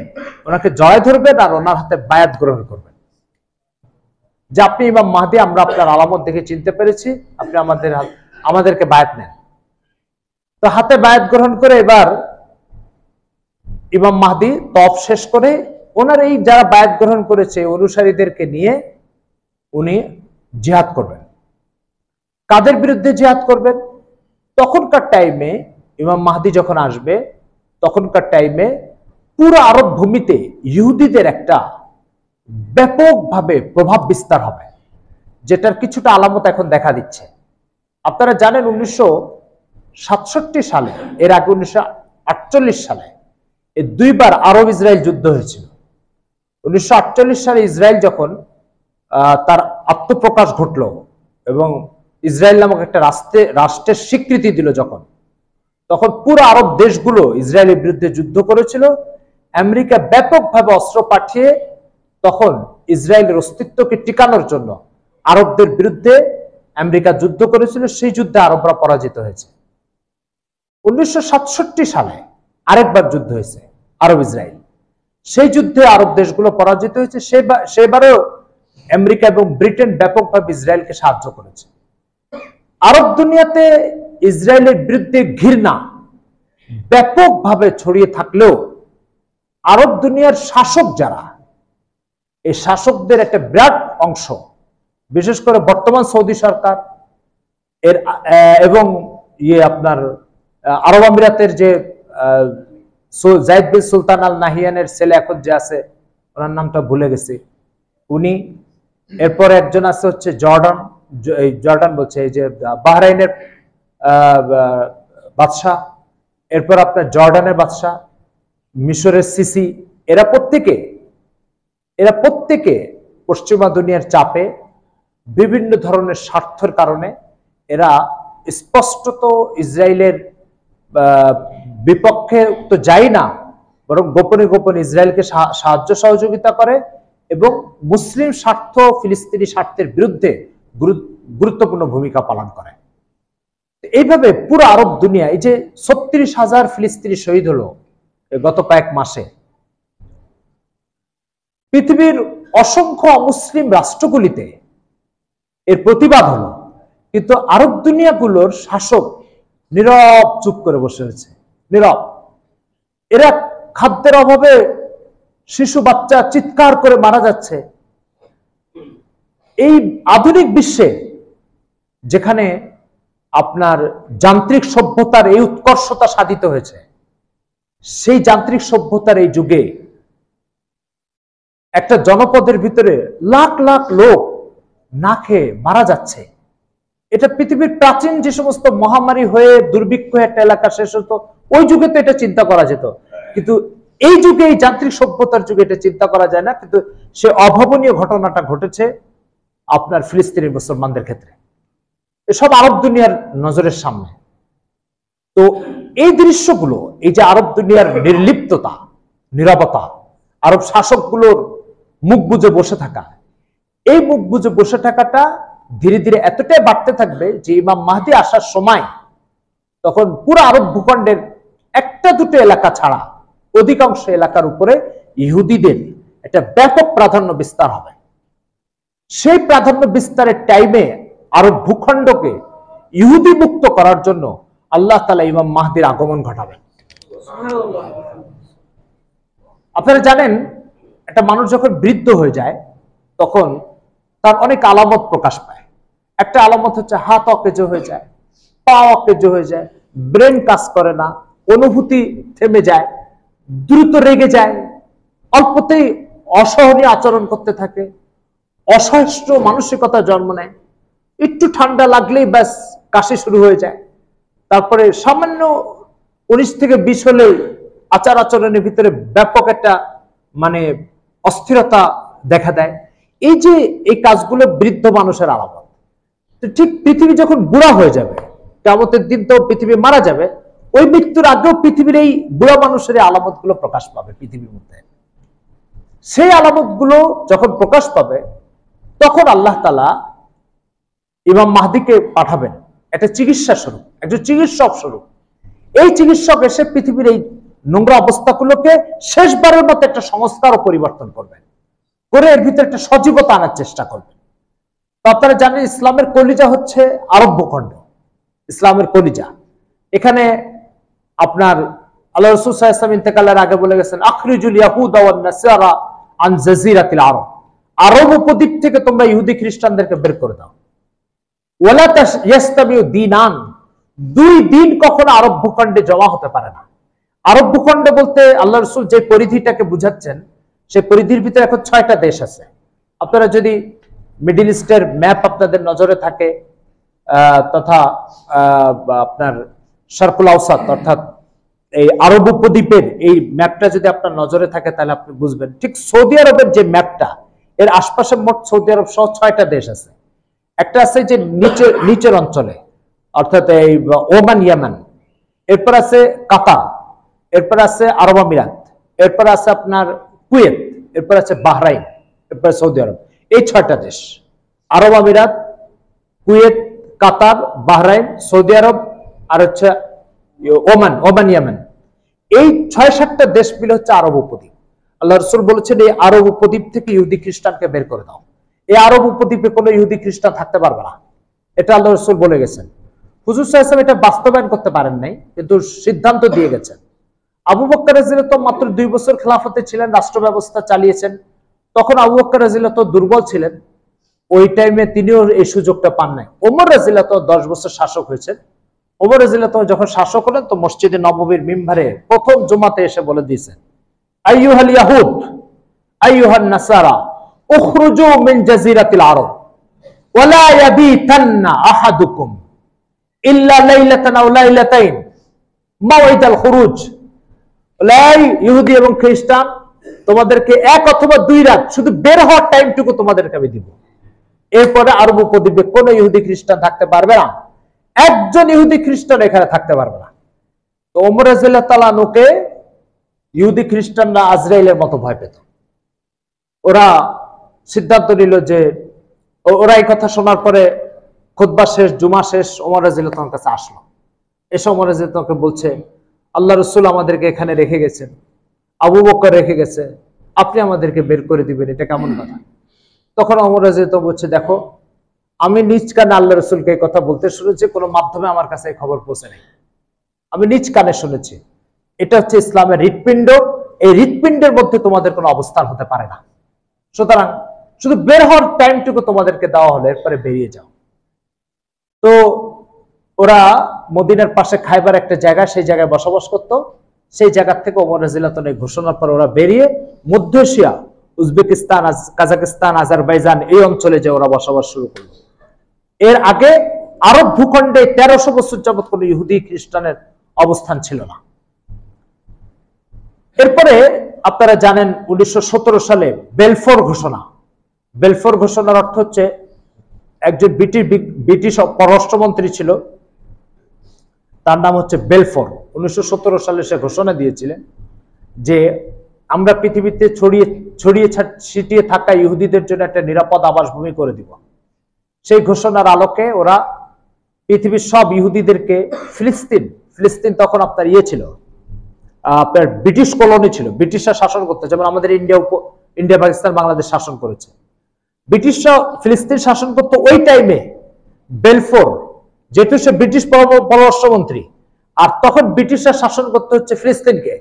ওনাকে জড়ায় ধরবেন আর ওনার হাতে বায়াত গ্রহণ করবেন যে আপনি ইমাম মাহদি, আমরা আপনার আলামত দেখে চিনতে পেরেছি, আপনি আমাদেরকে বায়াত নেন। তো হাতে বায়াত গ্রহণ করে এবার ইমাম মাহদি তওয়াফ শেষ করে ওনার এই যারা বায়াত গ্রহণ করেছে অনুসারীদেরকে নিয়ে উনি জিহাদ করবেন। কাদের বিরুদ্ধে জিহাদ করবেন? তখনকার টাইমে ইমাম মাহদি যখন আসবে তখনকার টাইমে পুরো আরব ভূমিতে ইহুদিদের একটা ব্যাপকভাবে প্রভাব বিস্তার হবে, যেটার কিছুটা আলামত এখন দেখা দিচ্ছে। আপনারা জানেন 1967 সালে, এর আগে 1948 সালে এই দুইবার আরব ইসরায়েল যুদ্ধ হয়েছিল। 1948 সালে ইসরায়েল যখন তার আত্মপ্রকাশ ঘটল এবং ইসরায়েল নামক একটা রাষ্ট্রের স্বীকৃতি দিল, তখন পুরো আরব দেশগুলো ইসরায়েলের বিরুদ্ধে যুদ্ধ করেছিল। আমেরিকা ব্যাপকভাবে অস্ত্র পাঠিয়ে তখন ইসরায়েলের অস্তিত্বকে টিকানোর জন্য আরবদের বিরুদ্ধে আমেরিকা যুদ্ধ করেছিল। সেই যুদ্ধে আরবরা পরাজিত হয়েছে। 1967 সালে আরেকবার যুদ্ধ হয়েছে আরব ইসরায়েল, সেই যুদ্ধে আরব দেশগুলো পরাজিত হয়েছে। সেবারেও আমেরিকা এবং ব্রিটেন ব্যাপকভাবে ইসরায়েলকে সাহায্য করেছে। আরব দুনিয়াতে ইসরায়েলের বিরুদ্ধে ঘৃণা ব্যাপকভাবে ছড়িয়ে থাকলেও আরব দুনিয়ার শাসক যারা, এই শাসকদের একটা বিরাট অংশ, বিশেষ করে বর্তমান সৌদি সরকার এর এবং আপনার আরব আমিরাতের যে জায়েদ বিন সুলতান আল নাহিয়ানের ছেলে এখন যে আছে, ওনার নামটা ভুলে গেছি, উনি, এরপর একজন আছে হচ্ছে জর্ডান বলছে এই যে বাহরাইনের বাদশাহ, এরপর আপনার জর্ডানের বাদশাহ, মিশরের সিসি, এরা প্রত্যেকে পশ্চিমা দুনিয়ার চাপে বিভিন্ন ধরনের স্বার্থের কারণে এরা স্পষ্টত ইসরায়েলের বিপক্ষে তো যায় না, বরং গোপনে গোপনে ইসরায়েলকে সাহায্য সহযোগিতা করে এবং মুসলিম স্বার্থ, ফিলিস্তিনি স্বার্থের বিরুদ্ধে গুরুত্বপূর্ণ ভূমিকা পালন করে। এইভাবে পুরো আরব দুনিয়া, এই যে 36,000 ফিলিস্তিনি শহীদ হলো গত কয়েক মাসে, পৃথিবীর অসংখ্য অমুসলিম রাষ্ট্রগুলিতে এর প্রতিবাদ হলো, কিন্তু আরব দুনিয়াগুলোর শাসক নীরব চুপ করে বসে হয়েছে, নীরব। এরা খাদ্যের অভাবে শিশু বাচ্চা চিৎকার করে মারা যাচ্ছে। এই আধুনিক বিশ্বে যেখানে আপনার যান্ত্রিক সভ্যতার এই উৎকর্ষতা সাধিত হয়েছে, সেই যান্ত্রিক সভ্যতার এই যুগে একটা জনপদের ভিতরে লাখ লাখ লোক না খেয়ে মারা যাচ্ছে। এটা পৃথিবীর প্রাচীন যে সমস্ত মহামারী হয়ে দুর্ভিক্ষ একটা এলাকা শেষ হতো, ওই যুগে তো এটা চিন্তা করা যেত, কিন্তু এই যুগে, এই যান্ত্রিক সভ্যতার যুগে এটা চিন্তা করা যায় না। কিন্তু সে অভাবনীয় ঘটনাটা ঘটেছে আপনার ফিলিস্তিনি মুসলমানদের ক্ষেত্রে, এসব আরব দুনিয়ার নজরের সামনে। তো এই দৃশ্যগুলো, এই যে আরব দুনিয়ার নির্লিপ্ততা, নীরবতা, আরব শাসকগুলোর মুখ বুজে বসে থাকা, এই মুখ বুজে বসে থাকাটা ধীরে ধীরে এতটাই বাড়তে থাকবে যে ইমাম মাহদি আসার সময় তখন পুরো আরব ভূখণ্ডের একটা দুটো এলাকা ছাড়া অধিকাংশ এলাকার উপরে ইহুদিদের একটা ব্যাপক প্রাধান্য বিস্তার হবে। সেই প্রাধান্য বিস্তারের টাইমে আরব ভূখণ্ডকে ইহুদি মুক্ত করার জন্য আল্লাহ তাআলা ইমাম মাহদির আগমন ঘটাবেন। আপনারা জানেন, একটা মানুষ যখন বৃদ্ধ হয়ে যায় তখন তার অনেক আলামত প্রকাশ পায়। একটা আলামত হচ্ছে হাত অকেজ হয়ে যায়, পা অকেজ হয়ে যায়, ব্রেন কাজ করে না, অনুভূতি থেমে যায়, দ্রুত রেগে যায়, অল্পতেই অসহনীয় আচরণ করতে থাকে, অসহিষ্ণু মানসিকতা জন্ম নেয়, একটু ঠান্ডা লাগলেই ব্যাস কাশি শুরু হয়ে যায়। তারপরে সামান্য 19 থেকে 20 হলেই আচার আচরণের ভিতরে ব্যাপক একটা অস্থিরতা দেখা দেয়। এই কাজগুলো বৃদ্ধ মানুষের আলামত। তো ঠিক পৃথিবী যখন বুড়া হয়ে যাবে, কিয়ামতের দিন তো পৃথিবী মারা যাবে, ওই মৃত্যুর আগেও পৃথিবীর এই বুড়া মানুষের আলামতগুলো প্রকাশ পাবে পৃথিবীর মধ্যে। সেই আলামতগুলো যখন প্রকাশ পাবে তখন আল্লাহ তাআলা ইমাম মাহদিকে পাঠাবেন একটা চিকিৎসা স্বরূপ, একজন চিকিৎসক স্বরূপ। এই চিকিৎসক এসে পৃথিবীর এই নোংরা অবস্থাগুলোকে শেষবারের মতো একটা সংস্কার ও পরিবর্তন করবেন, করে এর ভিতরে একটা সজীবতা আনার চেষ্টা করবেন। তো আপনারা জানেন, ইসলামের কলিজা হচ্ছে আরব ভূখণ্ড, ইসলামের কলিজা। এখানে আপনার আল্লাহ রাসূল সাল্লাল্লাহু আলাইহি ওয়াসাল্লাম ইন্তেকালের আগে বলে গেছেন, আখরিজুল ইয়াহুদা ওয়ান নাসারা আন জাজিরাতিল আরব। আরব উপদ্বীপ থেকে তোমরা ইহুদি খ্রিস্টানদেরকে বের করে দাও। ওয়ালা ইয়াস্তামিউ দীনান, দুই দিন কখনো আরব ভূখণ্ডে জমা হতে পারে না। আরব ভূখণ্ড বলতে আল্লাহ রাসূল যে পরিধিটাকে বুঝাচ্ছেন, সেই পরিধির ভিতরে এখন 6টা দেশ আছে। আপনারা যদি মিডল ইস্টের ম্যাপ আপনাদের নজরে থাকে, তথা আপনার শারকুল আওসাত অর্থাৎ এই আরব উপদ্বীপের এই ম্যাপটা যদি আপনার নজরে থাকে, তাহলে আপনি বুঝবেন ঠিক সৌদি আরবের যে ম্যাপটা, এর আশপাশে মোট সৌদি আরব সহ 6টা দেশ আছে। একটা আছে যে নিচের অঞ্চলে, অর্থাৎ এই ওমান, ইয়েমেন, এরপর আছে কাতার, এরপর আছে আরব আমিরাত, এরপর আছে আপনার কুয়েত, এরপর আছে বাহরাইন, এরপর সৌদি আরব। এই 6টা দেশ, আরব আমিরাত, কুয়েত, কাতার, বাহরাইন, সৌদি আরব আর হচ্ছে ওমান, ইয়েমেন। এই 6-7টা দেশ মিলে হচ্ছে আরব উপদ্বীপ। আল্লাহ রাসূল বলেছেন, এই আরব উপদ্বীপ থেকে ইহুদি খ্রিস্টানকে বের করে দাও। এই আরব উপদ্বীপে কোনো ইহুদি খ্রিস্টান থাকতে পারবে না, এটা আল্লাহ রাসূল বলে গেছেন। হুজুর সাল্লাল্লাহু আলাইহি ওয়াসাল্লাম এটা বাস্তবায়ন করতে পারেন নাই, কিন্তু সিদ্ধান্ত দিয়ে গেছেন। আবু বকর রাদিয়াল্লাহু আনহু মাত্র 2 বছর খেলাফতে ছিলেন, রাষ্ট্র ব্যবস্থা চালিয়েছেন। তখন আবু বকর রাদিয়াল্লাহু আনহু দুর্বল ছিলেন, ওই টাইমে তিনিও এই সুযোগটা পান নাই। ওমর রাদিয়াল্লাহু আনহু 10 বছর শাসক হয়েছেন। ওমর রাদিয়াল্লাহু আনহু যখন শাসক হলেন, তো মসজিদে নববীর মিম্বারে প্রথম জুমাতে এসে বলে দিয়েছেন, আইয়ুহাল ইয়াহুদ আইয়ুহান নাসারা উখরুজু মিন জাজিরাতিল আরব ওয়ালা ইয়াবিতান্না আহাদুকুম ইল্লা লাইলাতান আও লাইলাতাইন মাওইদাল খুরুজ। ইহুদি এবং খ্রিস্টান, তোমাদেরকে 1 অথবা 2 রাত শুধু বের হওয়ার টাইমটুকু তোমাদেরকে আমি দিব। এরপরে আরব উপদ্বীপে কোন ইহুদি খ্রিস্টান থাকতে পারবে না, একজন ইহুদি খ্রিস্টান এখানে থাকতে পারবে না। তো ওমর রাদিয়াল্লাহু তাআলা আনহুকে ইহুদি খ্রিস্টানরা আজরাইলের মতো ভয় পেত। ওরা সিদ্ধান্ত নিল যে, ওরা এই কথা শোনার পরে খুতবা শেষ, জুমা শেষ, ওমর রাদিয়াল্লাহু তাআলার কাছে আসলো। এসে ওমর রাদিয়াল্লাহু তাআলাকে বলছে, আল্লাহ রাসূল আমাদেরকে এখানে রেখে গেছেন, আবু বকর রেখে গেছে, আপনি আমাদেরকে বের করে দিবেন, এটা কেমন কথা? তখন ওমর রাদিয়াল্লাহু তাআলা বলছে, দেখো, আমি নিজ কানে আল্লাহ রাসূলকে এই কথা বলতে শুনেছি, কোনো মাধ্যমে আমার কাছে এই খবর পৌঁছে নেই, আমি নিজ কানে শুনেছি। এটা হচ্ছে ইসলামের হৃৎপিণ্ড, এই হৃৎপিণ্ডের মধ্যে তোমাদের কোনো অবস্থান হতে পারে না। সুতরাং শুধু বের হওয়ার টাইমটুকু তোমাদেরকে দেওয়া হলো, এরপরে বেরিয়ে যাও। তো ওরা মদিনার পাশে খাইবার একটা জায়গা, সেই জায়গায় বসবাস করত। সেই জায়গা থেকে ওমর রাদিয়াল্লাহু তাআলা ঘোষণার পর ওরা বেরিয়ে মধ্য এশিয়া, উজবেকিস্তান, কাজাকিস্তান, আজারবাইজান এই অঞ্চলে যে ওরা বসবাস শুরু করলো। এর আগে আরব ভূখণ্ডে 1300 বছর যাবত কোনো ইহুদি খ্রিস্টানের অবস্থান ছিল না। এরপরে আপনারা জানেন 1917 সালে বেলফোর ঘোষণা। বেলফোর ঘোষণার অর্থ হচ্ছে, একজন ব্রিটিশ পররাষ্ট্রমন্ত্রী ছিল, তার নাম হচ্ছে বেলফোর। 1917 সালে সে ঘোষণা দিয়েছিলেন যে আমরা পৃথিবীতে ছড়িয়ে ছিটিয়ে থাকা ইহুদিদের জন্য একটা নিরাপদ আবাসভূমি করে দিব। সেই ঘোষণার আলোকে ওরা পৃথিবীর সব ইহুদিদেরকে ফিলিস্তিন তখন আপনার ছিল, আপনার ব্রিটিশ কলোনি ছিল, ব্রিটিশরা শাসন করতো, যেমন আমাদের ইন্ডিয়া পাকিস্তান বাংলাদেশ শাসন করেছে, ব্রিটিশরা ফিলিস্তিন শাসন করতো ওই টাইমে। বেলফোর যেহেতু সে ব্রিটিশ পররাষ্ট্রমন্ত্রী, আর তখন ব্রিটিশরা শাসন করতে হচ্ছে ফিলিস্তিনকে।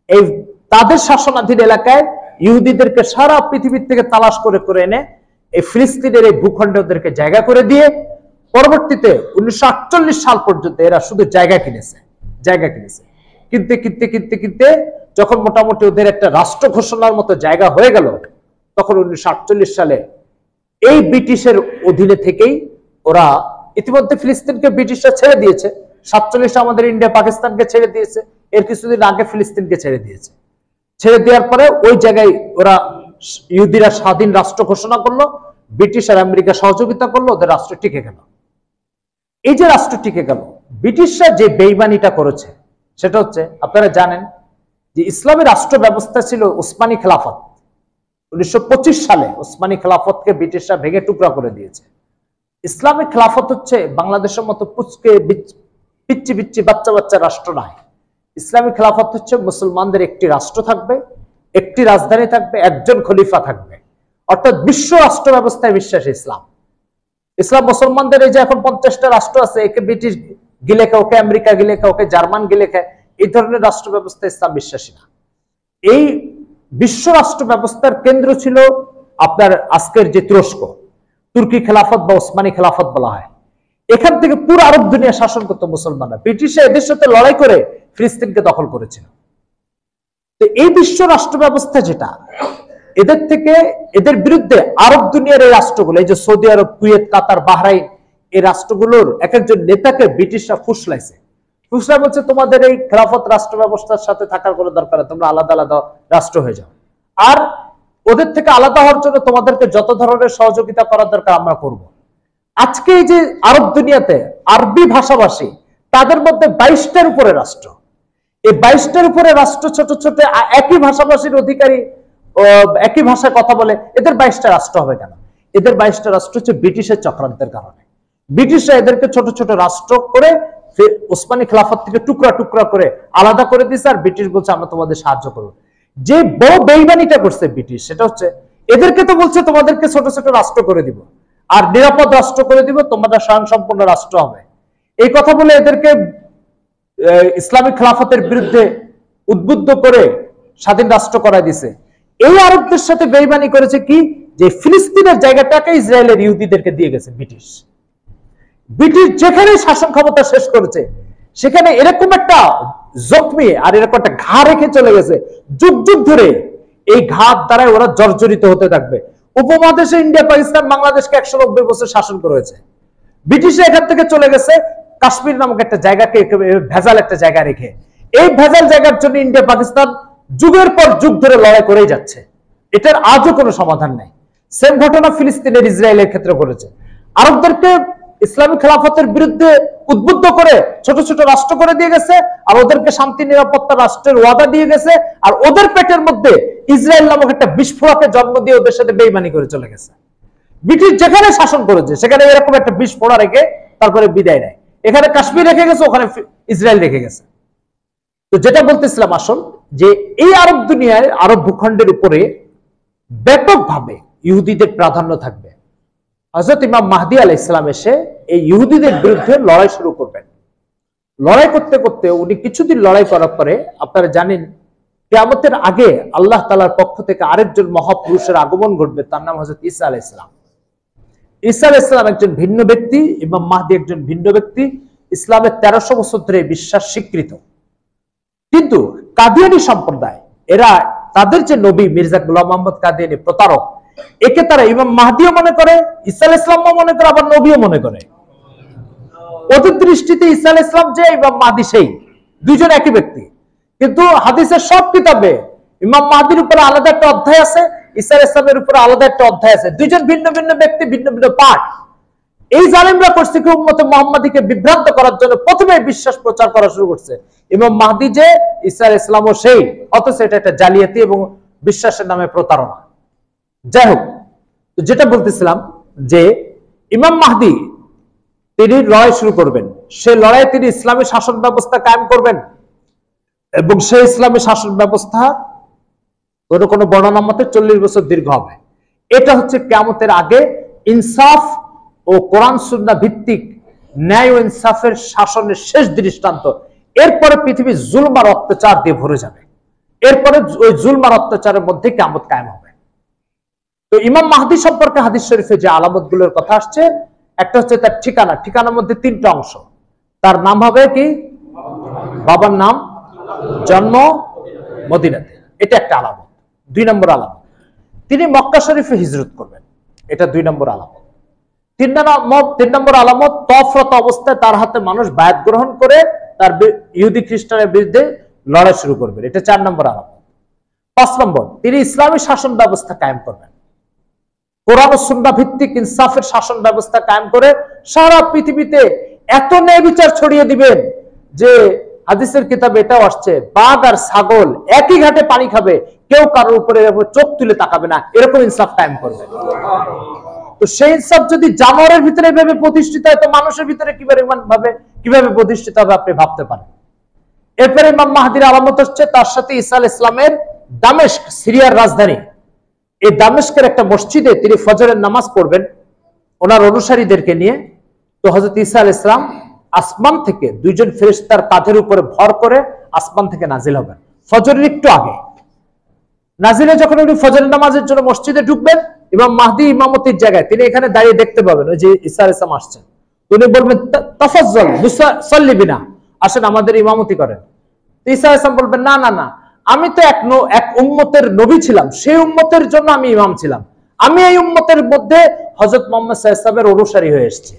এই তাদের শাসনাধীন এলাকায় ইহুদিদেরকে সারা পৃথিবীর থেকে তালাশ করে করে এনে এই ফিলিস্তিনের এই ভূখণ্ডে ওদেরকে জায়গা করে দিয়ে পরবর্তীতে 1948 সাল পর্যন্ত এরা শুধু জায়গা কিনেছে। কিনতে কিনতে কিনতে কিনতে যখন মোটামুটি ওদের একটা রাষ্ট্র ঘোষণার মতো জায়গা হয়ে গেল, তখন 1948 সালে এই ব্রিটিশের অধীনে থেকেই ওরা ইতিমধ্যে ফিলিস্তিনকে ব্রিটিশরা ছেড়ে দিয়েছে। 47 আমাদের ইন্ডিয়া পাকিস্তানকে ছেড়ে দিয়েছে, এর কিছুদিন আগে ফিলিস্তিনকে ছেড়ে দিয়েছে। ছেড়ে দেওয়ার পরে ওই জায়গায় ওরা ইহুদিরা স্বাধীন রাষ্ট্র ঘোষণা করলো, ব্রিটিশ আর আমেরিকা সহযোগিতা করলো, ওদের রাষ্ট্র টিকে গেল। এই যে রাষ্ট্র টিকে গেল, ব্রিটিশরা যে বেইমানিটা করেছে সেটা হচ্ছে, আপনারা জানেন যে ইসলামী রাষ্ট্র ব্যবস্থা ছিল উসমানী খেলাফত। 1925 সালে উসমানী খেলাফতকে ব্রিটিশরা ভেঙে টুকরা করে দিয়েছে। ইসলামিক খেলাফত হচ্ছে বাংলাদেশের মতো পুচকে পিচ্ছি পিচ্ছি বাচ্চা বাচ্চা রাষ্ট্র নয়। ইসলামিক খেলাফত হচ্ছে মুসলমানদের একটি রাষ্ট্র থাকবে, একটি রাজধানী থাকবে, একজন খলিফা থাকবে, অর্থাৎ বিশ্ব রাষ্ট্র ব্যবস্থায় বিশ্বাস ইসলাম। মুসলমানদের এই যে এখন 50টা রাষ্ট্র আছে, একে ব্রিটিশ গিলে খায়, ওকে আমেরিকা গিলে খায়, ওকে জার্মান গিলে খায়, এই ধরনের রাষ্ট্র ব্যবস্থা ইসলাম বিশ্বাসী না। এই বিশ্ব রাষ্ট্র ব্যবস্থার কেন্দ্র ছিল আপনার আজকের যে তুর্কি খেলাফত বা ওসমানী খেলাফত বলা হয়। এখান থেকে পুরো আরব দুনিয়া শাসন করতো মুসলমানরা। ব্রিটিশরা এদের সাথে লড়াই করে ফিলিস্তিনকে দখল করেছিল। তো এই বিশ্ব রাষ্ট্র ব্যবস্থা যেটা, এদের থেকে এদের বিরুদ্ধে আরব দুনিয়ার এই রাষ্ট্রগুলো, এই যে সৌদি আরব, কুয়েত, কাতার, বাহরাইন, এই রাষ্ট্রগুলোর এক একজন নেতাকে ব্রিটিশরা ফুসলাইছে। বলছে তোমাদের এই খেলাফত রাষ্ট্র ব্যবস্থার সাথে থাকার কোনো দরকার নেই, তোমরা আলাদা আলাদা রাষ্ট্র হয়ে যাও, আর ওদের থেকে আলাদা হওয়ার জন্য তোমাদেরকে যত ধরনের সহযোগিতা করার দরকার আমরা করব। আজকে এই যে আরব দুনিয়াতে আরবি ভাষাভাষী, তাদের মধ্যে 22টার উপরে রাষ্ট্র। এই 22টার উপরে রাষ্ট্র ছোট ছোট একই ভাষাভাষীর অধিকারী, একই ভাষায় কথা বলে, এদের 22টা রাষ্ট্র হবে কেন? এদের 22টা রাষ্ট্র হচ্ছে ব্রিটিশের চক্রান্তের কারণে। ব্রিটিশরা এদেরকে ছোট ছোট রাষ্ট্র করে ওসমানী খেলাফত থেকে টুকরা টুকরা করে আলাদা করে দিয়েছে, আর ব্রিটিশ বলছে আমরা তোমাদের সাহায্য করবো। যে বড় বেইমানিটা করছে ব্রিটিশ, সেটা হচ্ছে এদেরকে তো বলছে তোমাদেরকে ছোট ছোট রাষ্ট্র করে দিব আর নিরাপদ রাষ্ট্র করে দিব, তোমরা স্বয়ংসম্পূর্ণ রাষ্ট্র হবে, এই কথা বলে এদেরকে ইসলামিক খেলাফতের বিরুদ্ধে উদ্বুদ্ধ করে স্বাধীন রাষ্ট্র করায় দিছে। এই আরবদের সাথে বেইমানি করেছে কি, যে ফিলিস্তিনের জায়গাটাকে ইসরায়েলের ইহুদিদেরকে দিয়ে গেছে ব্রিটিশ। যেখানে শাসন ক্ষমতা শেষ করেছে, সেখানে এরকম একটা জখমি আর এরকম একটা ঘা রেখে চলে গেছে। যুগ যুগ ধরে এই ঘাত দ্বারাই ওরা জর্জরিত হতে থাকবে। উপমহাদেশে ইন্ডিয়া, পাকিস্তান, বাংলাদেশকে 190 বছর শাসন করেছে। ব্রিটিশরা এখান থেকে চলে গেছে কাশ্মীর নামক একটা জায়গাকে ভেজাল একটা জায়গা রেখে। এই ভেজাল জায়গার জন্য ইন্ডিয়া পাকিস্তান যুগের পর যুগ ধরে লড়াই করেই যাচ্ছে। এটার আজও কোনো সমাধান নাই। সেম ঘটনা ফিলিস্তিনের, ইসরায়েলের ক্ষেত্রে করেছে। আরবদেরকে ইসলামিক খেলাফতের বিরুদ্ধে উদ্বুদ্ধ করে ছোট ছোট রাষ্ট্র করে দিয়ে গেছে, আর ওদেরকে শান্তি নিরাপত্তা রাষ্ট্রের ওয়াদা দিয়ে গেছে, আর ওদের পেটের মধ্যে ইসরায়েল নামক একটা বিস্ফোরকের জন্ম দিয়ে ওদের সাথে বেইমানি করে চলে গেছে। ব্রিটিশ যেখানে শাসন করেছে সেখানে এরকম একটা বিস্ফোরক রেখে তারপরে বিদায় নেয়। এখানে কাশ্মীর রেখে গেছে, ওখানে ইসরায়েল রেখে গেছে। তো যেটা বলতেছিলাম আসল, যে এই আরব দুনিয়ায়, আরব ভূখণ্ডের উপরে ব্যাপকভাবে ইহুদিদের প্রাধান্য থাকবে। হযরত ইমাম মাহদী আলাইহিস সালাম এসে এই ইহুদিদের বিরুদ্ধে লড়াই শুরু করবেন। লড়াই করতে করতে উনি কিছুদিন লড়াই করার পরে, আপনারা জানেন কিয়ামতের আগে আল্লাহ তাআলার পক্ষ থেকে আরেকজন মহাপুরুষের আগমন ঘটবে, তার নাম হযরত ঈসা আলাইহিস সালাম। ঈসা আলাইহিস সালাম একজন ভিন্ন ব্যক্তি, ইমাম মাহদী একজন ভিন্ন ব্যক্তি। ইসলামের 1300 বছর ধরে বিশ্বাস স্বীকৃত, কিন্তু কাদিয়ানী সম্প্রদায়, এরা তাদের যে নবী মির্জা গোলাম মোহাম্মদ কাদিয়ানী প্রতারক, একে তারা ইমাম মাহদীও মনে করে, ঈসা আলাইহিস সালামও মনে করে, আবার নবীও মনে করে। ওদের দৃষ্টিতে ঈসা আলাইহিস সালাম যে, ইমাম মাহদী সেই, দুইজন একই ব্যক্তি। কিন্তু হাদিসের সব কিতাবে ইমাম মাহদীর উপরে আলাদা একটা অধ্যায় আছে, ঈসা আলাইহিস সালামের উপরে আলাদা একটা অধ্যায় আছে। দুইজন ভিন্ন ভিন্ন ব্যক্তি, ভিন্ন ভিন্ন পাঠ। এই জালেমরা করছে কি, উম্মতে মুহাম্মাদীকে বিভ্রান্ত করার জন্য প্রথমে বিশ্বাস প্রচার করা শুরু করছে ইমাম মাহদী যে, ঈসা আলাইহিস সালামও সেই, অথচ এটা একটা জালিয়াতি এবং বিশ্বাসের নামে প্রতারণা। যাই হোক, যেটা বলতেছিলাম, যে ইমাম মাহদী তিনি লড়াই শুরু করবেন। সে লড়াই তিনি ইসলামী শাসন ব্যবস্থা কায়েম করবেন, এবং সেই ইসলামী শাসন ব্যবস্থা কোনো বর্ণনা মতে 40 বছর দীর্ঘ হবে। এটা হচ্ছে কিয়ামতের আগে ইনসাফ ও কোরআন সুন্নাহ ভিত্তিক ন্যায় ও ইনসাফের শাসনের শেষ দৃষ্টান্ত। এরপরে পৃথিবী জুলম আর অত্যাচার দিয়ে ভরে যাবে। এরপরে ওই জুলম আর অত্যাচারের মধ্যে কিয়ামত কায়েম হবে। তো ইমাম মাহদী সম্পর্কে হাদিস শরীফে যে আলামতগুলোর কথা আসছে, একটা হচ্ছে তার ঠিকানা। ঠিকানার মধ্যে 3টা অংশ। তার নাম হবে কি? বাবার নাম, জন্ম মদিনাতে, এটা একটা আলামত। 2 নম্বর আলামত, তিনি মক্কা শরীফে হিজরত করবেন, এটা 2 নম্বর আলামত। 3 নম্বর আলামত, তফরত অবস্থায় তার হাতে মানুষ বায়াত গ্রহণ করে তার ইহুদি খ্রিস্টানের বিরুদ্ধে লড়াই শুরু করবেন, এটা 4 নম্বর আলামত। 5 নম্বর, তিনি ইসলামী শাসন ব্যবস্থা কায়েম করবেন, কোরআন ও সুন্নাহ ভিত্তিক ইনসাফের শাসন ব্যবস্থা কায়েম করে সারা পৃথিবীতে এত ন্যায় বিচার ছড়িয়ে দিবেন যে হাদিসের কিতাবে এটাও আসছে, বাঘ আর ছাগল একই ঘাটে পানি খাবে, কেউ কারোর উপরে চোখ তুলে তাকাবে না, এরকম ইনসাফ কায়েম করবে। তো সেই ইনসাফ যদি জানোয়ারের ভিতরে এভাবে প্রতিষ্ঠিত হয়, তো মানুষের ভিতরে কিভাবে প্রতিষ্ঠিত হবে আপনি ভাবতে পারেন। এরপরে ইমাম মাহদীর আলামত হচ্ছে তার সাথে ঈসা আলাইহিস সালামের দামেস্ক, সিরিয়ার রাজধানী, এই দামেস্কের একটা মসজিদে তিনি ফজরের নামাজ পড়বেন ওনার অনুসারীদেরকে নিয়ে। তো হযরত ঈসা আলাইহিস সালাম আসমান থেকে 2 জন ফেরেশতার কাঁধের উপরে ভর করে আসমান থেকে নাজিল হবেন ফজরের একটু আগে। নাজিলে যখন উনি ফজরের নামাজের জন্য মসজিদে ঢুকবেন, ইমাম মাহদী ইমামতির জায়গায় তিনি এখানে দাঁড়িয়ে দেখতে পাবেন ওই যে ঈসা আলাইহিস সালাম আসছেন। উনি বলবেন তাফাজ্জাল মুসাল্লি বিনা, আসেন আমাদের ইমামতি করেন। ঈসা আলাইহিস সালাম বলবেন না না না, আমি তো এক উম্মতের নবী ছিলাম, সেই উম্মতের জন্য আমি ইমাম ছিলাম, আমি এই উম্মতের মধ্যে হযরত মুহাম্মদ সাল্লাল্লাহু আলাইহি ওয়াসাল্লামের অনুসারী হয়ে এসেছি,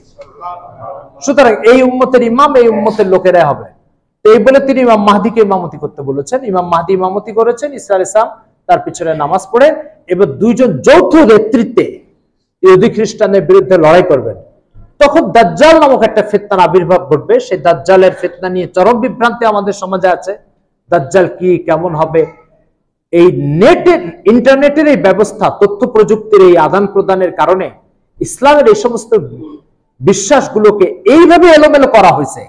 সুতরাং এই উম্মতের ইমাম এই উম্মতের লোকেরাই হবে। তো এই বলে তিনি ইমাম মাহদীকে ইমামতি করতে বলেছেন। ইমাম মাহদী ইমামতি করেছেন, ঈসা আলাইহিস সালাম তার পিছনে নামাজ পড়ে এবার 2 জন যৌথ নেতৃত্বে ইহুদি খ্রিস্টানের বিরুদ্ধে লড়াই করবেন। তখন দাজ্জাল নামক একটা ফিতনার আবির্ভাব ঘটবে। সেই দাজ্জালের ফিতনা নিয়ে চরম বিভ্রান্তি আমাদের সমাজে আছে। দাজ্জাল কি, কেমন হবে? এই ইন্টারনেটের এই ব্যবস্থা, তথ্য প্রযুক্তির এই আদান প্রদানের কারণে ইসলামের এই সমস্ত বিশ্বাসগুলোকে এইভাবে এলোমেলো করা হয়েছে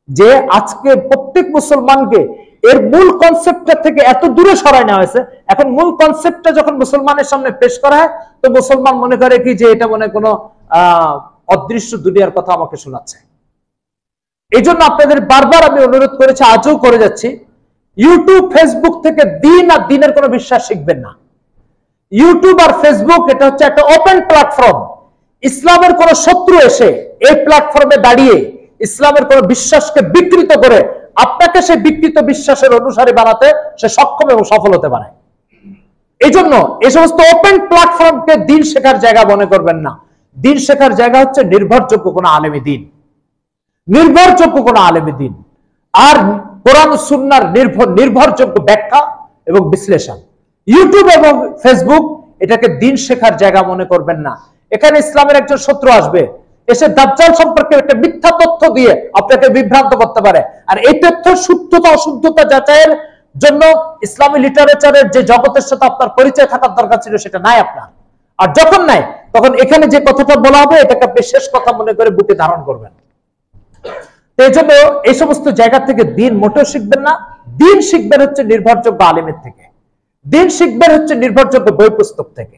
যে আজকে প্রত্যেক মুসলমানকে এর মূল কনসেপ্টটা থেকে এত দূরে সরাই নেওয়া হয়েছে। এখন মূল কনসেপ্টটা যখন মুসলমানের সামনে পেশ করা হয়, তো মুসলমান মনে করে কি যে এটা মনে কোনো অদৃশ্য দুনিয়ার কথা আমাকে শোনাচ্ছে। এই জন্য আপনাদের বারবার আমি অনুরোধ করেছি, আজও করে যাচ্ছি, ইউটিউব ফেসবুক থেকে দিন আর দিনের কোনো বিশ্বাস শিখবেন না। ইউটিউব আর ফেসবুক এটা হচ্ছে একটা ওপেন প্ল্যাটফর্ম। ইসলামের কোন শত্রু এসে এই প্ল্যাটফর্মে দাঁড়িয়ে ইসলামের কোন বিশ্বাসকে বিকৃত করে আপনাকে সেই বিকৃত বিশ্বাসের অনুসারী বানাতে সে সক্ষম এবং সফল হতে পারে। এই জন্য এই সমস্ত ওপেন প্ল্যাটফর্মকে দিন শেখার জায়গা মনে করবেন না। দিন শেখার জায়গা হচ্ছে নির্ভরযোগ্য কোন আলেমী দিন, নির্ভরযোগ্য কোন আলেমী দিন আর কোরআন সুন্নাহর নির্ভরযোগ্য ব্যাখ্যা এবং বিশ্লেষণ। ইউটিউব এবং ফেসবুক এটাকে দিন শেখার জায়গা মনে করবেন না। এখানে ইসলামের একজন শত্রু আসবে, এসে দাজ্জাল সম্পর্কে একটা মিথ্যা তথ্য দিয়ে আপনাকে বিভ্রান্ত করতে পারে। আর এই তথ্যের সত্যতা অশুদ্ধতা যাচাইয়ের জন্য ইসলামী লিটারেচারের যে জগতের সাথে আপনার পরিচয় থাকার দরকার ছিল সেটা নাই আপনার। আর যখন নাই, তখন এখানে যে কথাটা বলা হবে এটাকে আপনি শেষ কথা মনে করে বুকে ধারণ করবেন। এই জন্য এই সমস্ত জায়গা থেকে দিন মোটেও শিখবেন না। দিন শিখবেন হচ্ছে নির্ভরযোগ্য আলেমের থেকে, দিন শিখবেন হচ্ছে নির্ভরযোগ্য বই পুস্তক থেকে।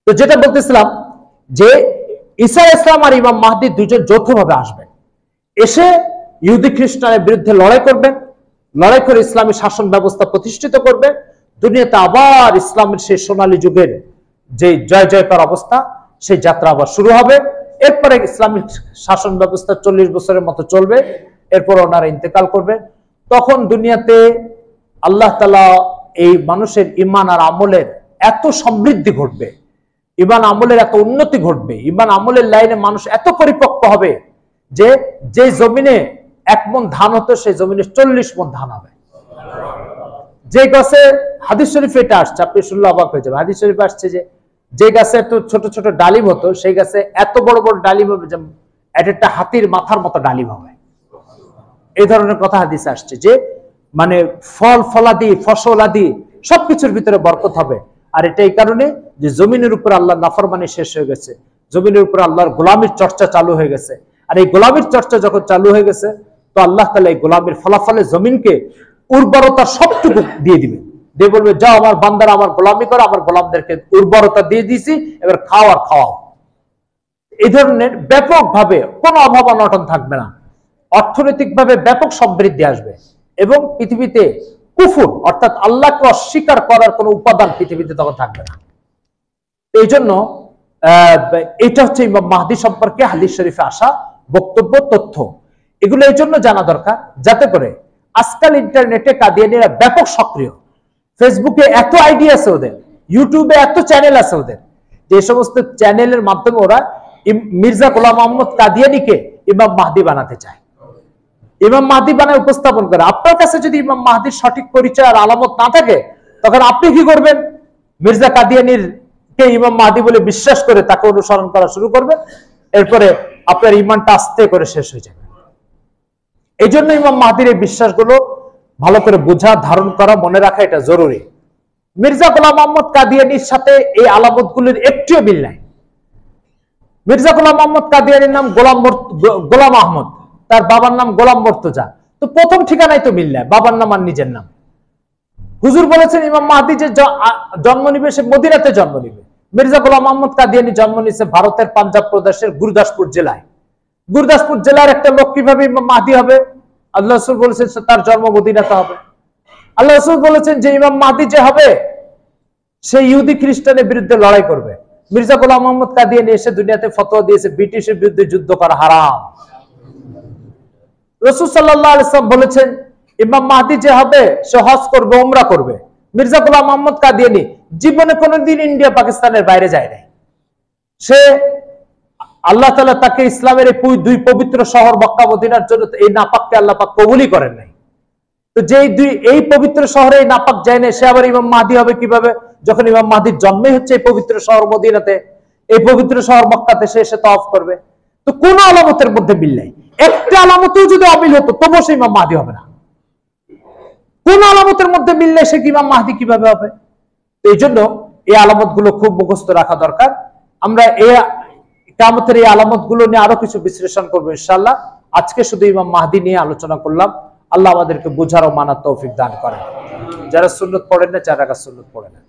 তো যেটা বলতেছিলাম যে ঈসা আলাইহিস সালাম আর ইমাম মাহদী 2 জন যৌথভাবে আসবেন, এসে ইহুদি খ্রিস্টানের বিরুদ্ধে লড়াই করবেন, লড়াই করে ইসলামী শাসন ব্যবস্থা প্রতিষ্ঠিত করবে। দুনিয়াতে আবার ইসলামের সেই সোনালী যুগের যে জয় জয়কার অবস্থা, সেই যাত্রা আবার শুরু হবে। এরপরে ইসলামিক শাসন ব্যবস্থা 40 বছরের মতো চলবে, এরপর ওনারা ইন্তেকাল করবে। তখন দুনিয়াতে আল্লাহ তাআলা এই মানুষের ঈমান আর আমলের এত সমৃদ্ধি ঘটবে, ঈমান আমলের এত উন্নতি ঘটবে, ঈমান আমলের লাইনে মানুষ এত পরিপক্ক হবে যে যে জমিনে 1 মণ ধান হতো সেই জমিনে 40 মণ ধান হবে। যে গাছে, হাদিস শরীফে এটা আসছে, আপনি শুনলে অবাক হয়ে যাবেন, হাদিস শরীফে আসছে যে গাছে এত ছোট ছোট ডালিম হতো সেই গাছে এত বড় বড় ডালিম হবে, যে একটা হাতির মাথার মতো ডালিম হবে। এই ধরনের কথা হাদিসে আসছে যে মানে ফল ফলাদি ফসল আদি সবকিছুর ভিতরে বরকত হবে। আর এটা এই কারণে যে জমিনের উপর আল্লাহ নাফরমানি শেষ হয়ে গেছে, জমিনের উপর আল্লাহর গোলামির চর্চা চালু হয়ে গেছে। আর এই গোলামির চর্চা যখন চালু হয়ে গেছে, তো আল্লাহ তাআলা এই গোলামির ফলাফলে জমিনকে উর্বরতা সবটুকু দিয়ে দিবে, দিয়ে বলবে যাও আমার বান্দারা আমার গোলামি করো, আমার গোলামদেরকে উর্বরতা দিয়ে দিয়েছি, এবার খাও আর খাওয়াও। এই ধরনের ব্যাপকভাবে কোনো অভাব অনটন থাকবে না, অর্থনৈতিকভাবে ব্যাপক সমৃদ্ধি আসবে, এবং পৃথিবীতে কুফর অর্থাৎ আল্লাহকে অস্বীকার করার কোনো উপাদান পৃথিবীতে তখন থাকবে না। এই জন্য এটা হচ্ছে ইমাম মাহদী সম্পর্কে হাদিস শরীফে আসা বক্তব্য, তথ্য। এগুলো এই জন্য জানা দরকার যাতে করে আজকাল ইন্টারনেটে কাদিয়ানীরা ব্যাপক সক্রিয়, ফেসবুকে এত আইডি আছে ওদের, ইউটিউবে এত চ্যানেল আছে ওদের, যে সমস্ত চ্যানেলের মাধ্যমে ওরা মির্জা গোলাম মোহাম্মদ কাদিয়ানীকে ইমাম মাহদী বানাতে চায়, ইমাম মাহদী বানায় উপস্থাপন করে। আপনার কাছে যদি ইমাম মাহদীর সঠিক পরিচয় আর আলামত না থাকে, তখন আপনি কি করবেন? মির্জা কাদিয়ানীর কে ইমাম মাহদী বলে বিশ্বাস করে তাকে অনুসরণ করা শুরু করবেন, এরপরে আপনার ইমানটা আস্তে করে শেষ হয়ে যাবে। এই জন্য ইমাম মাহদীর এই বিশ্বাসগুলো ভালো করে বোঝা, ধারণ করা, মনে রাখা এটা জরুরি। মির্জা গোলাম মোহাম্মদ কাদিয়ানীর সাথে এই আলামতগুলির একটিও মিল নাই। মির্জা গোলাম মোহাম্মদ কাদিয়ানীর নাম গোলাম আহমদ, তার বাবার নাম গোলাম মর্তুজা, তো প্রথম ঠিকানায় তো মিল নাই, বাবার নাম আর নিজের নাম। হুজুর বলেছেন ইমাম মাহদী যে জন্ম নিবে সে মদিনাতে জন্ম নিবে। মির্জা গোলাম মোহাম্মদ কাদিয়ানী জন্ম নিয়েছে ভারতের পাঞ্জাব প্রদেশের গুরদাসপুর জেলায়। গুরদাসপুর জেলার একটা লোক কিভাবে ইমাম মাহদী হবে? আল্লাহ রাসূল বলেছেন তার জন্ম মদিনাতে হবে। আল্লাহ রাসূল বলেছেন যে ইমাম মাহদী যে হবে সে ইহুদি খ্রিস্টানের বিরুদ্ধে লড়াই করবে। মির্জা গোলাম মোহাম্মদ কাদিয়ানী এসে দুনিয়াতে ফতোয়া দিয়েছে ব্রিটিশের বিরুদ্ধে যুদ্ধ করা হারাম। রাসূল সাল্লাল্লাহু আলাইহি ওয়াসাল্লাম বলেছেন ইমাম মাহদী যে হবে সে হজ করবে, উমরা করবে। মির্জা গোলাম মোহাম্মদ কাদিয়ানী জীবনে কোনোদিন ইন্ডিয়া পাকিস্তানের বাইরে যায় নাই। সে আল্লাহ তাআলা তাকে ইসলামের এই দুই পবিত্র শহর মক্কা মদিনার জন্য এই নাপাককে আল্লাহ পাক কবুলই করেন নাই। তো যেই এই পবিত্র শহরে এই নাপাক যায় না, সে আবার ইমাম মাহদী হবে কিভাবে? যখন ইমাম মাহদীর জন্মই হচ্ছে এই পবিত্র শহর মদিনাতে, এই পবিত্র শহর মক্কাতে, সে এসে তওয়াফ করবে। তো কোন আলামতের মধ্যে মিল নাই। একটা আলামতেও যদি অমিল হতো তবুও সে ইমাম মাহদী হবে না। কোন আলামতের মধ্যে মিল নেই, সে ইমাম মাহদী কিভাবে হবে? এই জন্য এই আলামত গুলো খুব মুখস্থ রাখা দরকার। আমরা কিয়ামতের এই আলামত গুলো নিয়ে আরো কিছু বিশ্লেষণ করবো ইনশাআল্লাহ। আজকে শুধু ইমাম মাহদী নিয়ে আলোচনা করলাম। আল্লাহ আমাদেরকে বুঝার ও মানার তৌফিক দান করেন। যারা সুন্নত পড়েন না, 4 রাকাত সুন্নত পড়েন না।